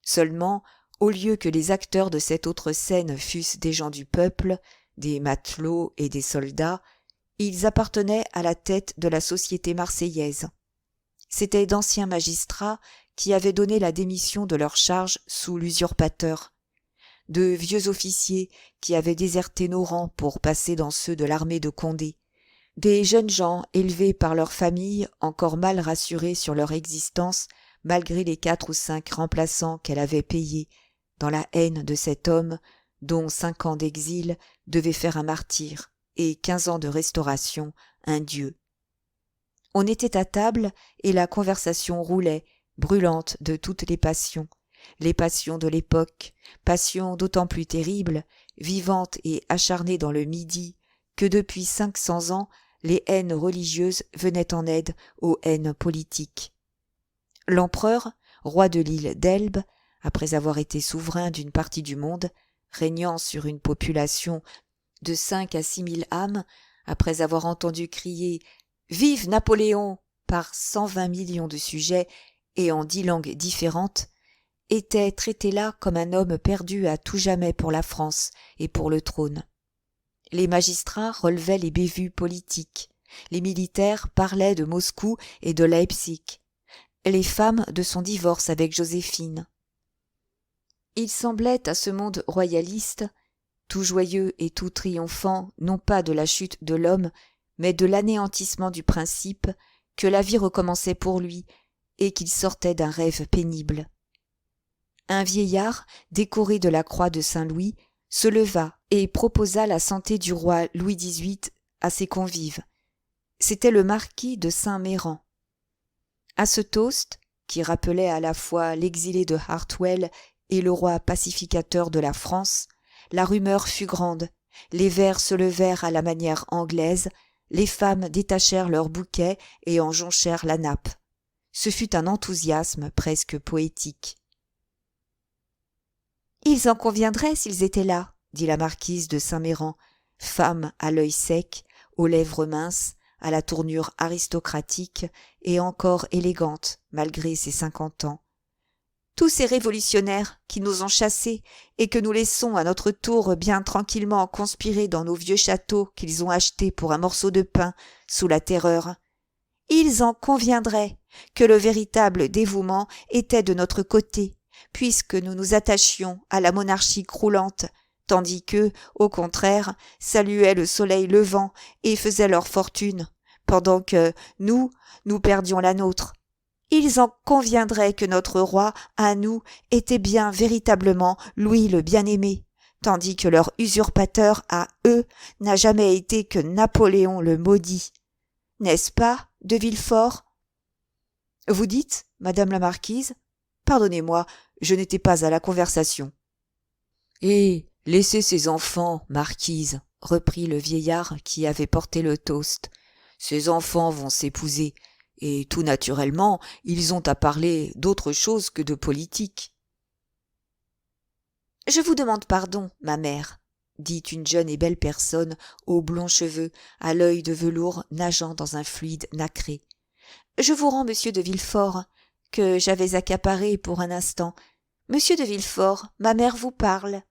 Seulement, au lieu que les acteurs de cette autre scène fussent des gens du peuple, des matelots et des soldats, ils appartenaient à la tête de la société marseillaise. C'étaient d'anciens magistrats qui avaient donné la démission de leur charge sous l'usurpateur, de vieux officiers qui avaient déserté nos rangs pour passer dans ceux de l'armée de Condé, des jeunes gens élevés par leurs familles encore mal rassurées sur leur existence malgré les 4 ou 5 remplaçants qu'elle avait payés, dans la haine de cet homme dont 5 ans d'exil devaient faire un martyr et 15 ans de restauration un dieu. On était à table et la conversation roulait, brûlante de toutes les passions de l'époque, passions d'autant plus terribles, vivantes et acharnées dans le Midi, que depuis 500 ans, les haines religieuses venaient en aide aux haines politiques. L'empereur, roi de l'île d'Elbe, après avoir été souverain d'une partie du monde, régnant sur une population de 5 à 6 000 âmes, après avoir entendu crier « Vive Napoléon !» par 120 millions de sujets et en 10 langues différentes, était traité là comme un homme perdu à tout jamais pour la France et pour le trône. Les magistrats relevaient les bévues politiques, les militaires parlaient de Moscou et de Leipzig, les femmes de son divorce avec Joséphine. Il semblait à ce monde royaliste, tout joyeux et tout triomphant, non pas de la chute de l'homme, mais de l'anéantissement du principe, que la vie recommençait pour lui et qu'il sortait d'un rêve pénible. Un vieillard, décoré de la croix de Saint-Louis, se leva et proposa la santé du roi Louis XVIII à ses convives. C'était le marquis de Saint-Méran. À ce toast, qui rappelait à la fois l'exilé de Hartwell et le roi pacificateur de la France, la rumeur fut grande, les verres se levèrent à la manière anglaise, les femmes détachèrent leurs bouquets et en jonchèrent la nappe. Ce fut un enthousiasme presque poétique. « Ils en conviendraient s'ils étaient là, » dit la marquise de Saint-Méran, femme à l'œil sec, aux lèvres minces, à la tournure aristocratique et encore élégante malgré ses 50 ans. Tous ces révolutionnaires qui nous ont chassés et que nous laissons à notre tour bien tranquillement conspirer dans nos vieux châteaux qu'ils ont achetés pour un morceau de pain sous la Terreur. Ils en conviendraient, que le véritable dévouement était de notre côté, puisque nous nous attachions à la monarchie croulante, tandis qu'eux, au contraire, saluaient le soleil levant et faisaient leur fortune, pendant que nous perdions la nôtre. Ils en conviendraient que notre roi, à nous, était bien véritablement Louis le bien-aimé, tandis que leur usurpateur, à eux, n'a jamais été que Napoléon le maudit. N'est-ce pas, de Villefort? Vous dites, madame la marquise? Pardonnez-moi, je n'étais pas à la conversation. Et laissez ces enfants, marquise, reprit le vieillard qui avait porté le toast. Ces enfants vont s'épouser, et tout naturellement, ils ont à parler d'autre chose que de politique. Je vous demande pardon, ma mère, dit une jeune et belle personne aux blonds cheveux, à l'œil de velours nageant dans un fluide nacré. Je vous rends monsieur de Villefort, que j'avais accaparé pour un instant. Monsieur de Villefort, ma mère vous parle.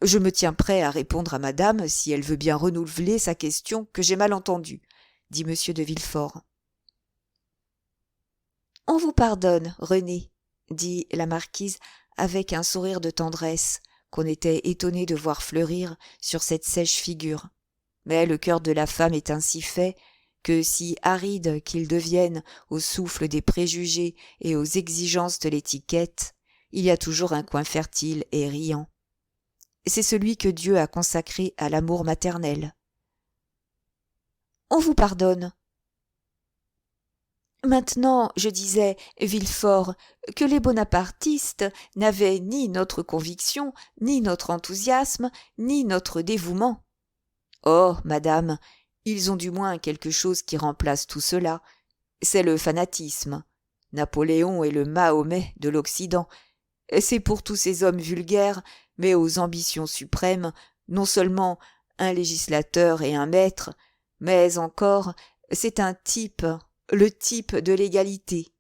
Je me tiens prêt à répondre à madame si elle veut bien renouveler sa question que j'ai mal entendue, dit monsieur de Villefort. On vous pardonne, René, dit la marquise avec un sourire de tendresse qu'on était étonné de voir fleurir sur cette sèche figure. Mais le cœur de la femme est ainsi fait que, si aride qu'il devienne au souffle des préjugés et aux exigences de l'étiquette, il y a toujours un coin fertile et riant. C'est celui que Dieu a consacré à l'amour maternel. On vous pardonne. Maintenant, je disais, Villefort, que les bonapartistes n'avaient ni notre conviction, ni notre enthousiasme, ni notre dévouement. Oh, madame, ils ont du moins quelque chose qui remplace tout cela. C'est le fanatisme. Napoléon est le Mahomet de l'Occident. C'est pour tous ces hommes vulgaires, mais aux ambitions suprêmes, non seulement un législateur et un maître, mais encore c'est un type, le type de l'égalité.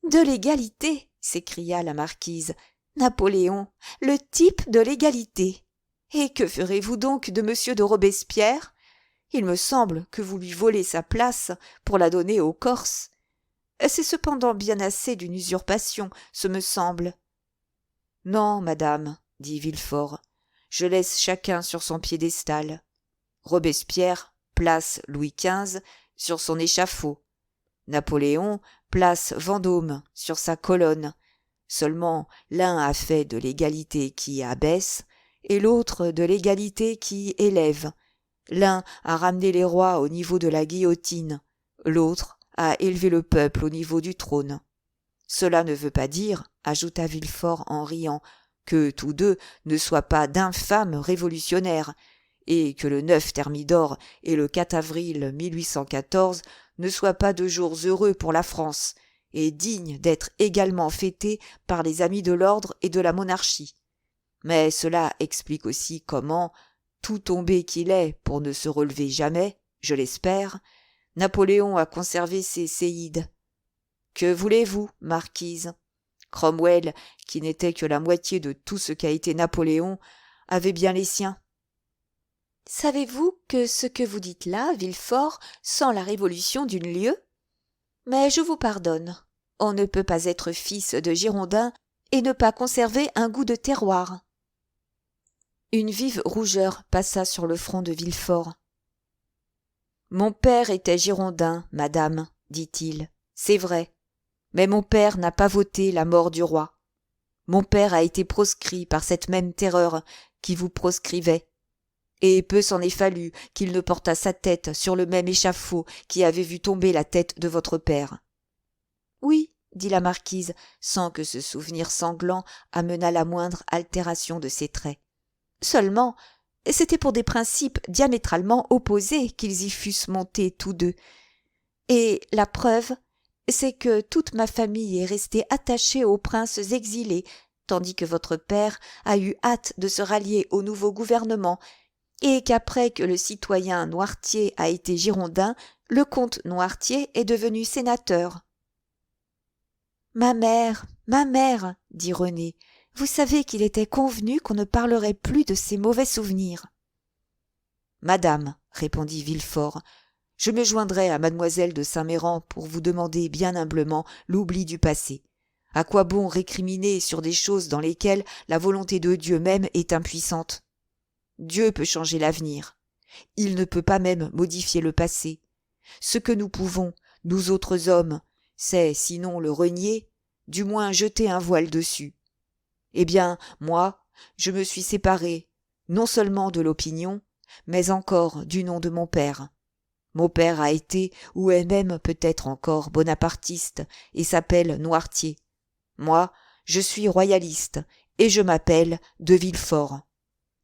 De l'égalité, s'écria la marquise. Napoléon, le type de l'égalité. Et que ferez-vous donc de monsieur de Robespierre? Il me semble que vous lui volez sa place pour la donner aux Corses. C'est cependant bien assez d'une usurpation, ce me semble. Non, madame, dit Villefort, je laisse chacun sur son piédestal. Robespierre place Louis XV sur son échafaud. Napoléon place Vendôme sur sa colonne. Seulement l'un a fait de l'égalité qui abaisse, et l'autre de l'égalité qui élève. L'un a ramené les rois au niveau de la guillotine, l'autre a élevé le peuple au niveau du trône. Cela ne veut pas dire, ajouta Villefort en riant, que tous deux ne soient pas d'infâmes révolutionnaires, et que le 9 Thermidor et le 4 avril 1814 ne soient pas de jours heureux pour la France, et dignes d'être également fêtés par les amis de l'ordre et de la monarchie. Mais cela explique aussi comment, tout tombé qu'il est pour ne se relever jamais, je l'espère, Napoléon a conservé ses séides. Que voulez-vous, marquise? Cromwell, qui n'était que la moitié de tout ce qu'a été Napoléon, avait bien les siens. Savez-vous que ce que vous dites là, Villefort, sent la révolution d'une lieue? Mais je vous pardonne. On ne peut pas être fils de Girondin et ne pas conserver un goût de terroir. Une vive rougeur passa sur le front de Villefort. Mon père était Girondin, madame, dit-il. C'est vrai. Mais mon père n'a pas voté la mort du roi. Mon père a été proscrit par cette même terreur qui vous proscrivait. Et peu s'en est fallu qu'il ne portât sa tête sur le même échafaud qui avait vu tomber la tête de votre père. Oui, dit la marquise, sans que ce souvenir sanglant amenât la moindre altération de ses traits. Seulement, c'était pour des principes diamétralement opposés qu'ils y fussent montés tous deux. Et la preuve, c'est que toute ma famille est restée attachée aux princes exilés, tandis que votre père a eu hâte de se rallier au nouveau gouvernement, et qu'après que le citoyen Noirtier a été girondin, le comte Noirtier est devenu sénateur. Ma mère, dit René, vous savez qu'il était convenu qu'on ne parlerait plus de ces mauvais souvenirs. Madame, répondit Villefort, Je me joindrai à mademoiselle de Saint-Méran pour vous demander bien humblement l'oubli du passé. À quoi bon récriminer sur des choses dans lesquelles la volonté de Dieu même est impuissante? Dieu peut changer l'avenir. Il ne peut pas même modifier le passé. Ce que nous pouvons, nous autres hommes, c'est, sinon le renier, du moins jeter un voile dessus. Eh bien, moi, je me suis séparé, non seulement de l'opinion, mais encore du nom de mon père. Mon père a été, ou est même peut-être encore, bonapartiste, et s'appelle Noirtier. Moi, je suis royaliste, et je m'appelle de Villefort.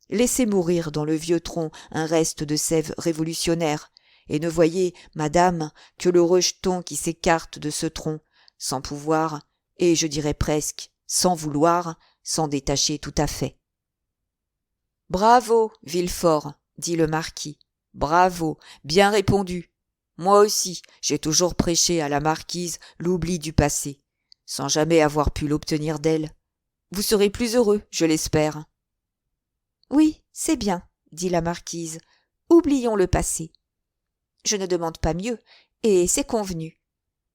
Laissez mourir dans le vieux tronc un reste de sève révolutionnaire, et ne voyez, madame, que le rejeton qui s'écarte de ce tronc, sans pouvoir, et je dirais presque, sans vouloir, s'en détacher tout à fait. Bravo, Villefort, dit le marquis. Bravo, bien répondu. Moi aussi, j'ai toujours prêché à la marquise l'oubli du passé, sans jamais avoir pu l'obtenir d'elle. Vous serez plus heureux, je l'espère. Oui, c'est bien, dit la marquise. Oublions le passé. Je ne demande pas mieux, et c'est convenu.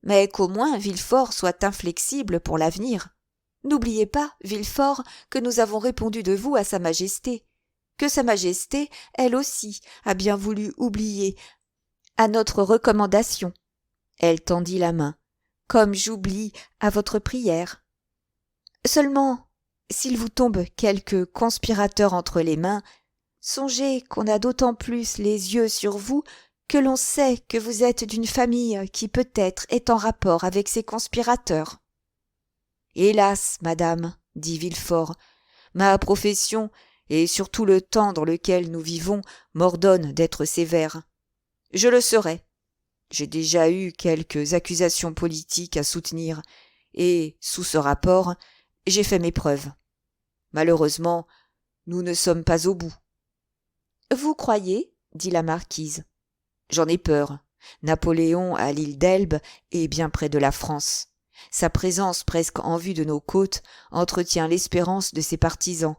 Mais qu'au moins Villefort soit inflexible pour l'avenir. N'oubliez pas, Villefort, que nous avons répondu de vous à Sa Majesté, que Sa Majesté, elle aussi, a bien voulu oublier à notre recommandation. Elle tendit la main, comme j'oublie à votre prière. Seulement, s'il vous tombe quelque conspirateur entre les mains, songez qu'on a d'autant plus les yeux sur vous que l'on sait que vous êtes d'une famille qui peut-être est en rapport avec ces conspirateurs. Hélas, madame, dit Villefort, ma profession et surtout le temps dans lequel nous vivons m'ordonnent d'être sévère. Je le serai. J'ai déjà eu quelques accusations politiques à soutenir, et, sous ce rapport, j'ai fait mes preuves. Malheureusement, nous ne sommes pas au bout. Vous croyez? Dit la marquise. J'en ai peur. Napoléon, à l'île d'Elbe, est bien près de la France. Sa présence presque en vue de nos côtes entretient l'espérance de ses partisans.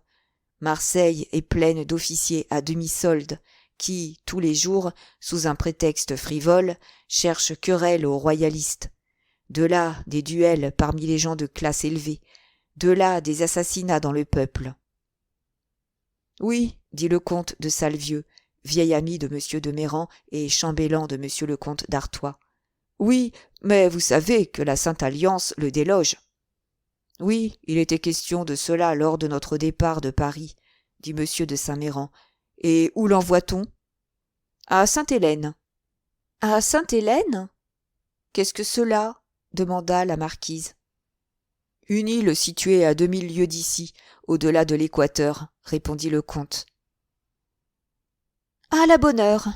Marseille est pleine d'officiers à demi-solde qui, tous les jours, sous un prétexte frivole, cherchent querelle aux royalistes. De là des duels parmi les gens de classe élevée, de là des assassinats dans le peuple. Oui, dit le comte de Salvieux, vieil ami de M. de Méran et chambellan de M. le comte d'Artois. Oui, mais vous savez que la Sainte-Alliance le déloge. Oui, il était question de cela lors de notre départ de Paris, dit M. de Saint-Méran. Et où l'envoie-t-on? À Sainte-Hélène. À Sainte-Hélène? Qu'est-ce que cela? Demanda la marquise. Une île située à 2000 lieues d'ici, au-delà de l'équateur, répondit le comte. À la bonne heure.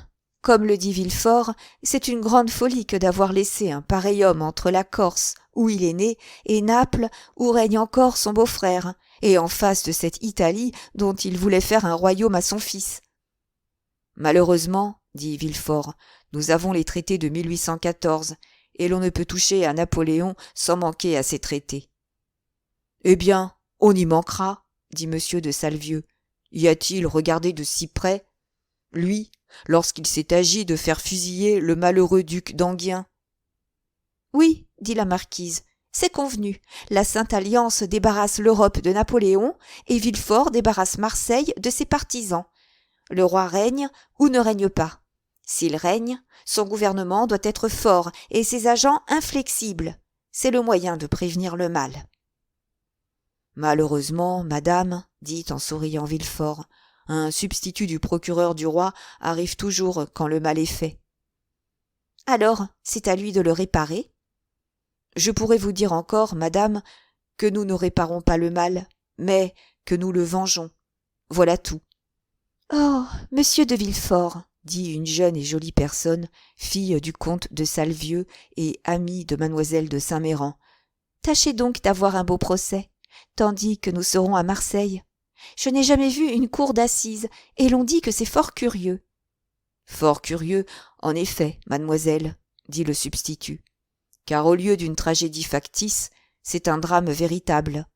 Comme le dit Villefort, c'est une grande folie que d'avoir laissé un pareil homme entre la Corse, où il est né, et Naples, où règne encore son beau-frère, et en face de cette Italie dont il voulait faire un royaume à son fils. Malheureusement, dit Villefort, nous avons les traités de 1814, et l'on ne peut toucher à Napoléon sans manquer à ces traités. Eh bien, on y manquera, dit M. de Salvieux. Y a-t-il regardé de si près? Lui, lorsqu'il s'est agi de faire fusiller le malheureux duc d'Enghien. Oui, dit la marquise, c'est convenu. La Sainte-Alliance débarrasse l'Europe de Napoléon et Villefort débarrasse Marseille de ses partisans. Le roi règne ou ne règne pas. S'il règne, son gouvernement doit être fort et ses agents inflexibles. C'est le moyen de prévenir le mal. Malheureusement, madame, dit en souriant Villefort, un substitut du procureur du roi arrive toujours quand le mal est fait. Alors, c'est à lui de le réparer? Je pourrais vous dire encore, madame, que nous ne réparons pas le mal, mais que nous le vengeons. Voilà tout. Oh, monsieur de Villefort, dit une jeune et jolie personne, fille du comte de Salvieux et amie de mademoiselle de Saint-Méran. Tâchez donc d'avoir un beau procès, tandis que nous serons à Marseille. Je n'ai jamais vu une cour d'assises, et l'on dit que c'est fort curieux. Fort curieux, en effet, mademoiselle, dit le substitut, car au lieu d'une tragédie factice, c'est un drame véritable.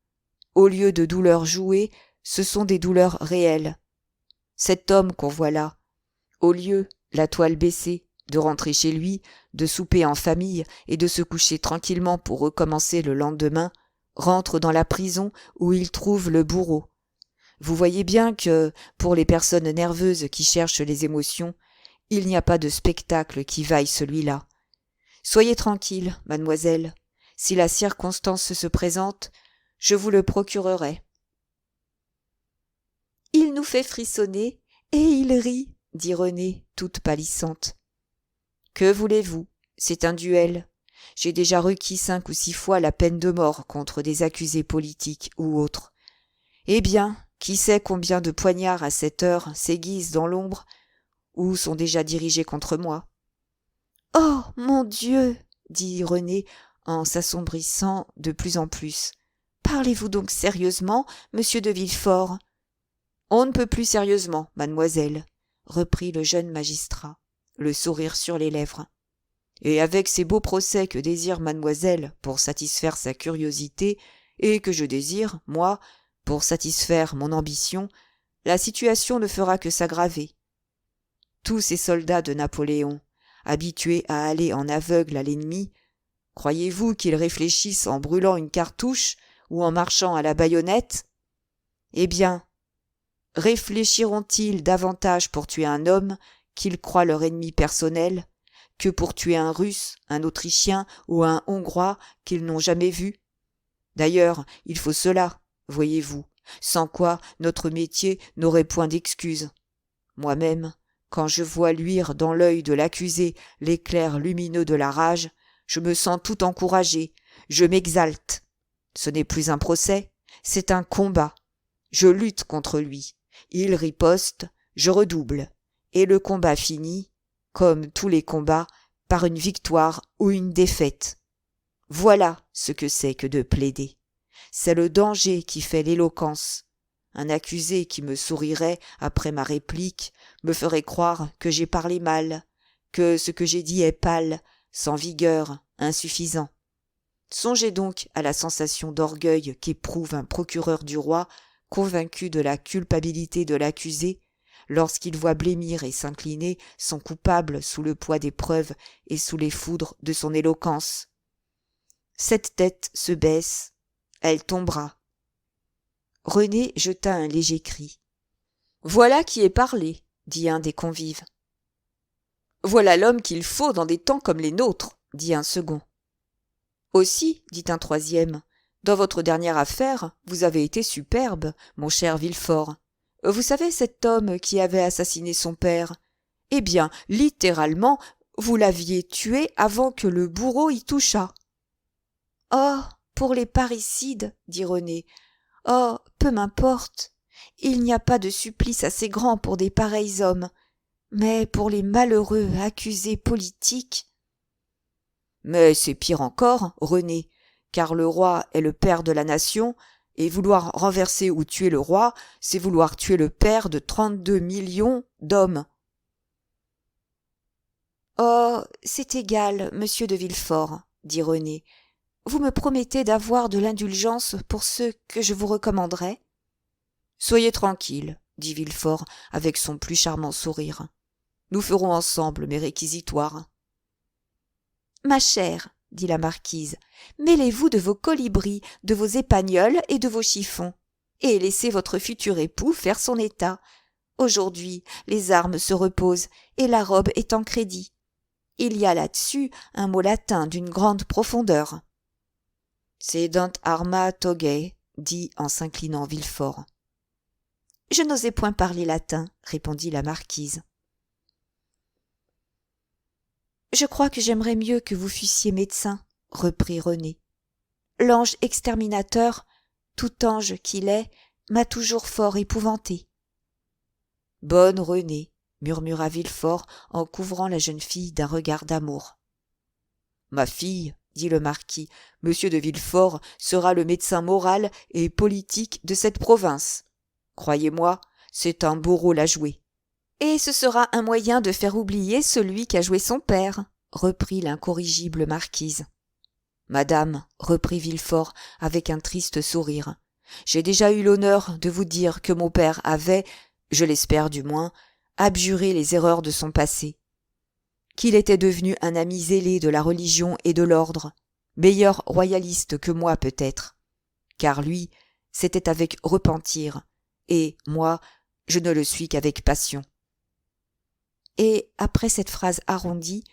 Au lieu de douleurs jouées, ce sont des douleurs réelles. Cet homme qu'on voit là, au lieu, la toile baissée, de rentrer chez lui, de souper en famille et de se coucher tranquillement pour recommencer le lendemain, rentre dans la prison où il trouve le bourreau. Vous voyez bien que, pour les personnes nerveuses qui cherchent les émotions, il n'y a pas de spectacle qui vaille celui-là. Soyez tranquille, mademoiselle. Si la circonstance se présente, je vous le procurerai. Il nous fait frissonner et il rit, dit Renée, toute pâlissante. Que voulez-vous? C'est un duel. J'ai déjà requis 5 ou 6 fois la peine de mort contre des accusés politiques ou autres. Eh bien, qui sait combien de poignards à cette heure s'aiguisent dans l'ombre ou sont déjà dirigés contre moi? Oh, mon Dieu, dit Renée en s'assombrissant de plus en plus. Parlez-vous donc sérieusement, monsieur de Villefort? On ne peut plus sérieusement, mademoiselle, reprit le jeune magistrat, le sourire sur les lèvres. Et avec ces beaux procès que désire mademoiselle pour satisfaire sa curiosité et que je désire, moi, pour satisfaire mon ambition, la situation ne fera que s'aggraver. Tous ces soldats de Napoléon, habitués à aller en aveugle à l'ennemi, croyez-vous qu'ils réfléchissent en brûlant une cartouche ou en marchant à la baïonnette? Eh bien, réfléchiront-ils davantage pour tuer un homme qu'ils croient leur ennemi personnel que pour tuer un Russe, un Autrichien ou un Hongrois qu'ils n'ont jamais vu? D'ailleurs, il faut cela, voyez-vous, sans quoi notre métier n'aurait point d'excuse. Moi-même, quand je vois luire dans l'œil de l'accusé l'éclair lumineux de la rage, je me sens tout encouragé, je m'exalte. Ce n'est plus un procès, c'est un combat. Je lutte contre lui, il riposte, je redouble, et le combat finit, comme tous les combats, par une victoire ou une défaite. Voilà ce que c'est que de plaider. C'est le danger qui fait l'éloquence. Un accusé qui me sourirait après ma réplique me ferait croire que j'ai parlé mal, que ce que j'ai dit est pâle, sans vigueur, insuffisant. Songez donc à la sensation d'orgueil qu'éprouve un procureur du roi, convaincu de la culpabilité de l'accusé, lorsqu'il voit blêmir et s'incliner son coupable sous le poids des preuves et sous les foudres de son éloquence. Cette tête se baisse, elle tombera. Renée jeta un léger cri. « Voilà qui est parlé, » dit un des convives. « Voilà l'homme qu'il faut dans des temps comme les nôtres, » dit un second. « Aussi, » dit un troisième, « dans votre dernière affaire, vous avez été superbe, mon cher Villefort. Vous savez cet homme qui avait assassiné son père? Eh bien, littéralement, vous l'aviez tué avant que le bourreau y touchât. »« Oh, pour les parricides, » dit Renée. « Oh, peu m'importe. Il n'y a pas de supplice assez grand pour des pareils hommes. Mais pour les malheureux accusés politiques... » Mais c'est pire encore, Renée, car le roi est le père de la nation, et vouloir renverser ou tuer le roi, c'est vouloir tuer le père de 32 millions d'hommes. « Oh, c'est égal, monsieur de Villefort, » dit Renée. « Vous me promettez d'avoir de l'indulgence pour ceux que je vous recommanderai ?»« Soyez tranquille, » dit Villefort avec son plus charmant sourire. « Nous ferons ensemble mes réquisitoires. »« Ma chère, » dit la marquise, « mêlez-vous de vos colibris, de vos épagnols et de vos chiffons, et laissez votre futur époux faire son état. Aujourd'hui, les armes se reposent et la robe est en crédit. Il y a là-dessus un mot latin d'une grande profondeur. »« Sedant arma togae, » dit en s'inclinant Villefort. « Je n'osais point parler latin, » répondit la marquise. « Je crois que j'aimerais mieux que vous fussiez médecin, » reprit Renée. « L'ange exterminateur, tout ange qu'il est, m'a toujours fort épouvanté. »« Bonne Renée, » murmura Villefort en couvrant la jeune fille d'un regard d'amour. « Ma fille, » dit le marquis, « monsieur de Villefort sera le médecin moral et politique de cette province. Croyez-moi, c'est un beau rôle à jouer. » « Et ce sera un moyen de faire oublier celui qu'a joué son père, » reprit l'incorrigible marquise. « Madame, » reprit Villefort avec un triste sourire, « j'ai déjà eu l'honneur de vous dire que mon père avait, je l'espère du moins, abjuré les erreurs de son passé. qu'il était devenu un ami zélé de la religion et de l'ordre, meilleur royaliste que moi peut-être, car lui, c'était avec repentir, et moi, je ne le suis qu'avec passion. Et après cette phrase arrondie,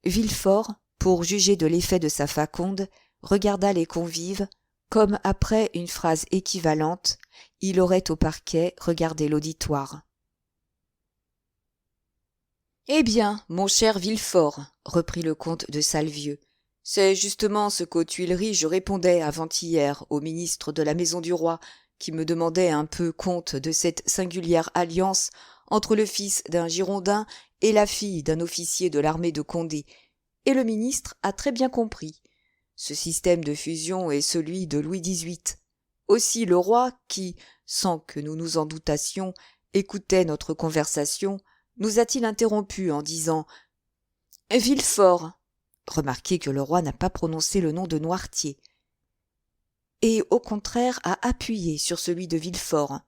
Villefort, pour juger de l'effet de sa faconde, regarda les convives, comme après une phrase équivalente, il aurait au parquet regardé l'auditoire. « Eh bien, mon cher Villefort, reprit le comte de Salvieux, c'est justement ce qu'aux Tuileries je répondais avant-hier au ministre de la Maison du Roi, qui me demandait un peu compte de cette singulière alliance entre le fils d'un Girondin et la fille d'un officier de l'armée de Condé, et le ministre a très bien compris. Ce système de fusion est celui de Louis XVIII. Aussi le roi, qui, sans que nous nous en doutassions, écoutait notre conversation, nous a-t-il interrompus en disant « Villefort !» Remarquez que le roi n'a pas prononcé le nom de Noirtier, et au contraire a appuyé sur celui de Villefort.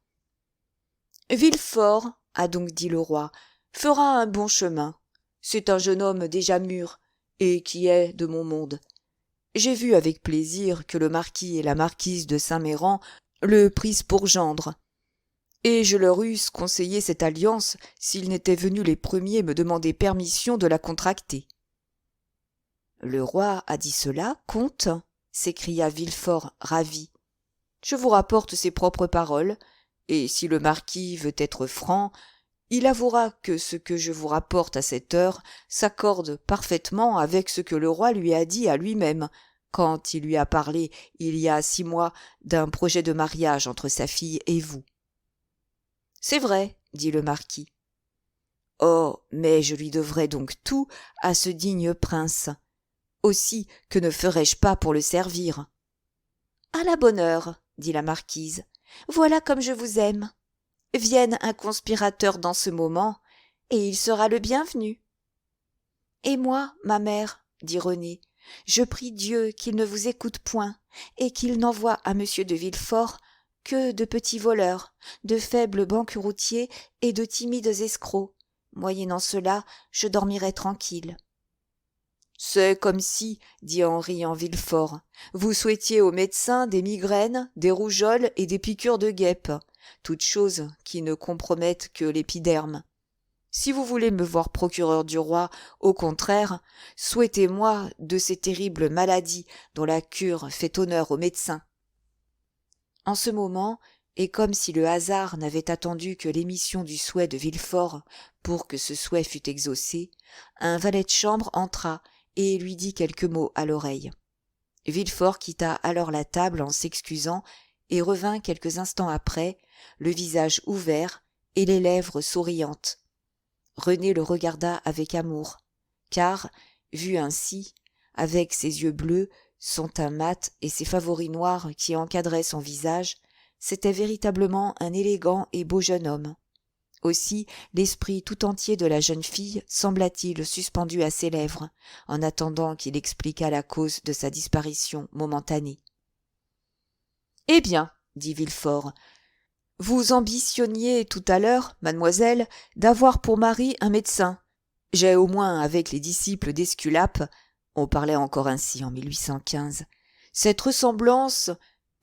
« Villefort, a donc dit le roi, fera un bon chemin. C'est un jeune homme déjà mûr, et qui est de mon monde. J'ai vu avec plaisir que le marquis et la marquise de Saint-Méran le prissent pour gendre, et je leur eusse conseillé cette alliance s'ils n'étaient venus les premiers me demander permission de la contracter. » « Le roi a dit cela, comte ?» s'écria Villefort ravi. « Je vous rapporte ses propres paroles, et si le marquis veut être franc, il avouera que ce que je vous rapporte à cette heure s'accorde parfaitement avec ce que le roi lui a dit à lui-même, quand il lui a parlé, il y a 6 mois, d'un projet de mariage entre sa fille et vous. »« C'est vrai, dit le marquis. »« Oh, mais je lui devrais donc tout à ce digne prince. Aussi, que ne ferais-je pas pour le servir ?»« À la bonne heure, dit la marquise. Voilà comme je vous aime. Vienne un conspirateur dans ce moment, et il sera le bienvenu. »« Et moi, ma mère, dit René, je prie Dieu qu'il ne vous écoute point, et qu'il n'envoie à monsieur de Villefort que de petits voleurs, de faibles banqueroutiers et de timides escrocs. Moyennant cela, je dormirai tranquille. » « C'est comme si, dit Henri en Villefort, vous souhaitiez aux médecins des migraines, des rougeoles et des piqûres de guêpes, toutes choses qui ne compromettent que l'épiderme. Si vous voulez me voir procureur du roi, au contraire, souhaitez-moi de ces terribles maladies dont la cure fait honneur aux médecins. » En ce moment, et comme si le hasard n'avait attendu que l'émission du souhait de Villefort pour que ce souhait fût exaucé, un valet de chambre entra et lui dit quelques mots à l'oreille. Villefort quitta alors la table en s'excusant et revint quelques instants après, le visage ouvert et les lèvres souriantes. René le regarda avec amour, car, vu ainsi, avec ses yeux bleus, son teint mat et ses favoris noirs qui encadraient son visage, c'était véritablement un élégant et beau jeune homme. Aussi, l'esprit tout entier de la jeune fille sembla-t-il suspendu à ses lèvres, en attendant qu'il expliquât la cause de sa disparition momentanée. « Eh bien, dit Villefort, vous ambitionniez tout à l'heure, mademoiselle, d'avoir pour mari un médecin. J'ai au moins, avec les disciples d'Esculape, on parlait encore ainsi en 1815, cette ressemblance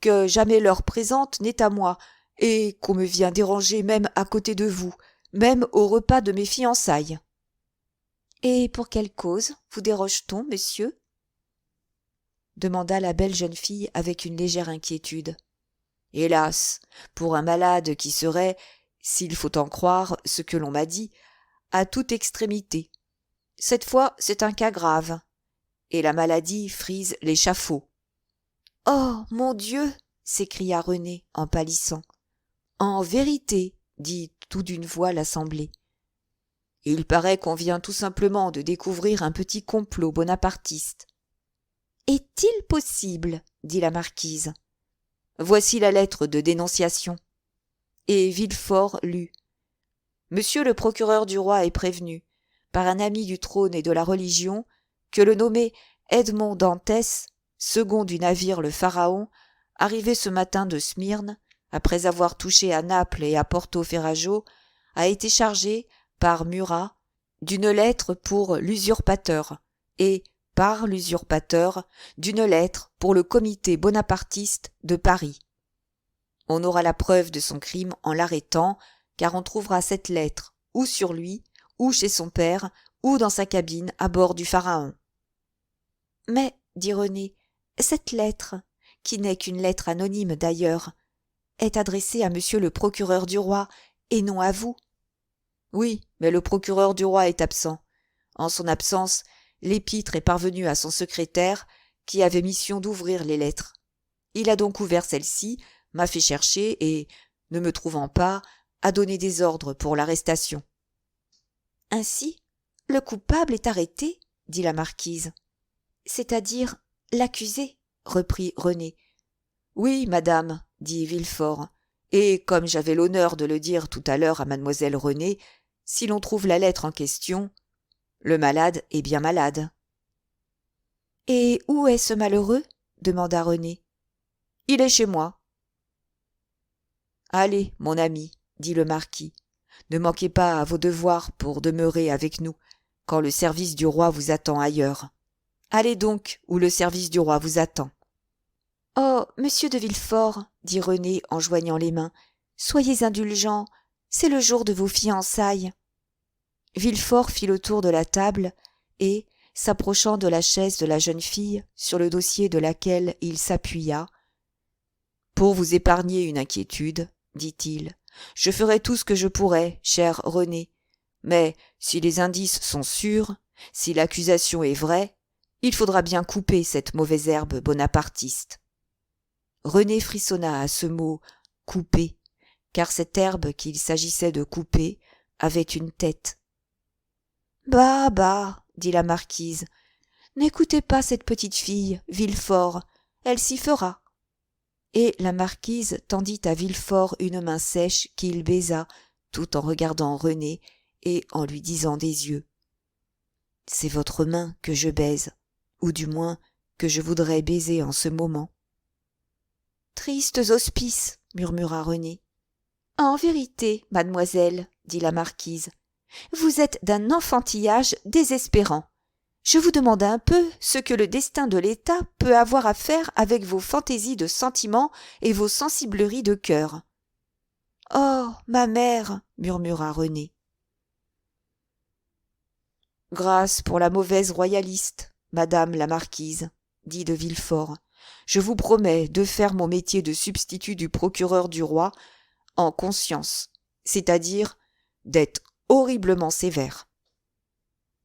que jamais l'heure présente n'est à moi, et qu'on me vient déranger même à côté de vous, même au repas de mes fiançailles. »« Et pour quelle cause vous déroge-t-on, monsieur ?» demanda la belle jeune fille avec une légère inquiétude. « Hélas, pour un malade qui serait, s'il faut en croire ce que l'on m'a dit, à toute extrémité. Cette fois, c'est un cas grave, et la maladie frise l'échafaud. »« Oh, mon Dieu !» s'écria René en pâlissant. « En vérité, dit tout d'une voix l'assemblée. Il paraît qu'on vient tout simplement de découvrir un petit complot bonapartiste. »« Est-il possible ?» dit la marquise. « Voici la lettre de dénonciation. » Et Villefort lut. « Monsieur le procureur du roi est prévenu, par un ami du trône et de la religion, que le nommé Edmond Dantès, second du navire le Pharaon, arrivé ce matin de Smyrne, après avoir touché à Naples et à Porto Ferrajo, a été chargé, par Murat, d'une lettre pour l'usurpateur, et, par l'usurpateur, d'une lettre pour le comité bonapartiste de Paris. On aura la preuve de son crime en l'arrêtant, car on trouvera cette lettre ou sur lui, ou chez son père, ou dans sa cabine à bord du Pharaon. Mais, dit René, cette lettre, qui n'est qu'une lettre anonyme d'ailleurs, est adressée à monsieur le procureur du roi, et non à vous. Oui, mais le procureur du roi est absent. En son absence, l'épître est parvenue à son secrétaire, qui avait mission d'ouvrir les lettres. Il a donc ouvert celle-ci, m'a fait chercher et, ne me trouvant pas, a donné des ordres pour l'arrestation. Ainsi, le coupable est arrêté, dit la marquise. C'est-à-dire l'accusé, reprit René. Oui, madame, dit Villefort, et comme j'avais l'honneur de le dire tout à l'heure à mademoiselle Renée, si l'on trouve la lettre en question, le malade est bien malade. Et où est ce malheureux? Demanda René. Il est chez moi. Allez, mon ami, dit le marquis, ne manquez pas à vos devoirs pour demeurer avec nous, quand le service du roi vous attend ailleurs. Allez donc où le service du roi vous attend. Oh, monsieur de Villefort, dit René en joignant les mains, soyez indulgent, c'est le jour de vos fiançailles. Villefort fit le tour de la table et, s'approchant de la chaise de la jeune fille, sur le dossier de laquelle il s'appuya, « Pour vous épargner une inquiétude, dit-il, je ferai tout ce que je pourrai, cher René, mais si les indices sont sûrs, si l'accusation est vraie, il faudra bien couper cette mauvaise herbe bonapartiste. » René frissonna à ce mot « couper », car cette herbe qu'il s'agissait de couper avait une tête. « Bah, bah, dit la marquise, n'écoutez pas cette petite fille, Villefort, elle s'y fera. » Et la marquise tendit à Villefort une main sèche qu'il baisa, tout en regardant René et en lui disant des yeux. « C'est votre main que je baise, ou du moins que je voudrais baiser en ce moment. » Tristes auspices, murmura René. En vérité, mademoiselle, dit la marquise, vous êtes d'un enfantillage désespérant. Je vous demande un peu ce que le destin de l'État peut avoir à faire avec vos fantaisies de sentiments et vos sensibleries de cœur. Oh, ma mère, murmura René. Grâce pour la mauvaise royaliste, madame la marquise, dit de Villefort. Je vous promets de faire mon métier de substitut du procureur du roi en conscience, c'est-à-dire d'être horriblement sévère.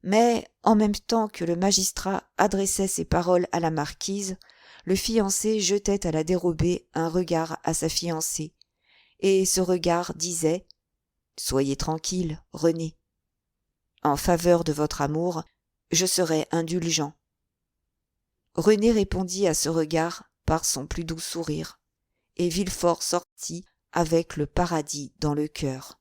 Mais, en même temps que le magistrat adressait ces paroles à la marquise, le fiancé jetait à la dérobée un regard à sa fiancée, et ce regard disait « Soyez tranquille, René. En faveur de votre amour, je serai indulgent. » René répondit à ce regard par son plus doux sourire, et Villefort sortit avec le paradis dans le cœur.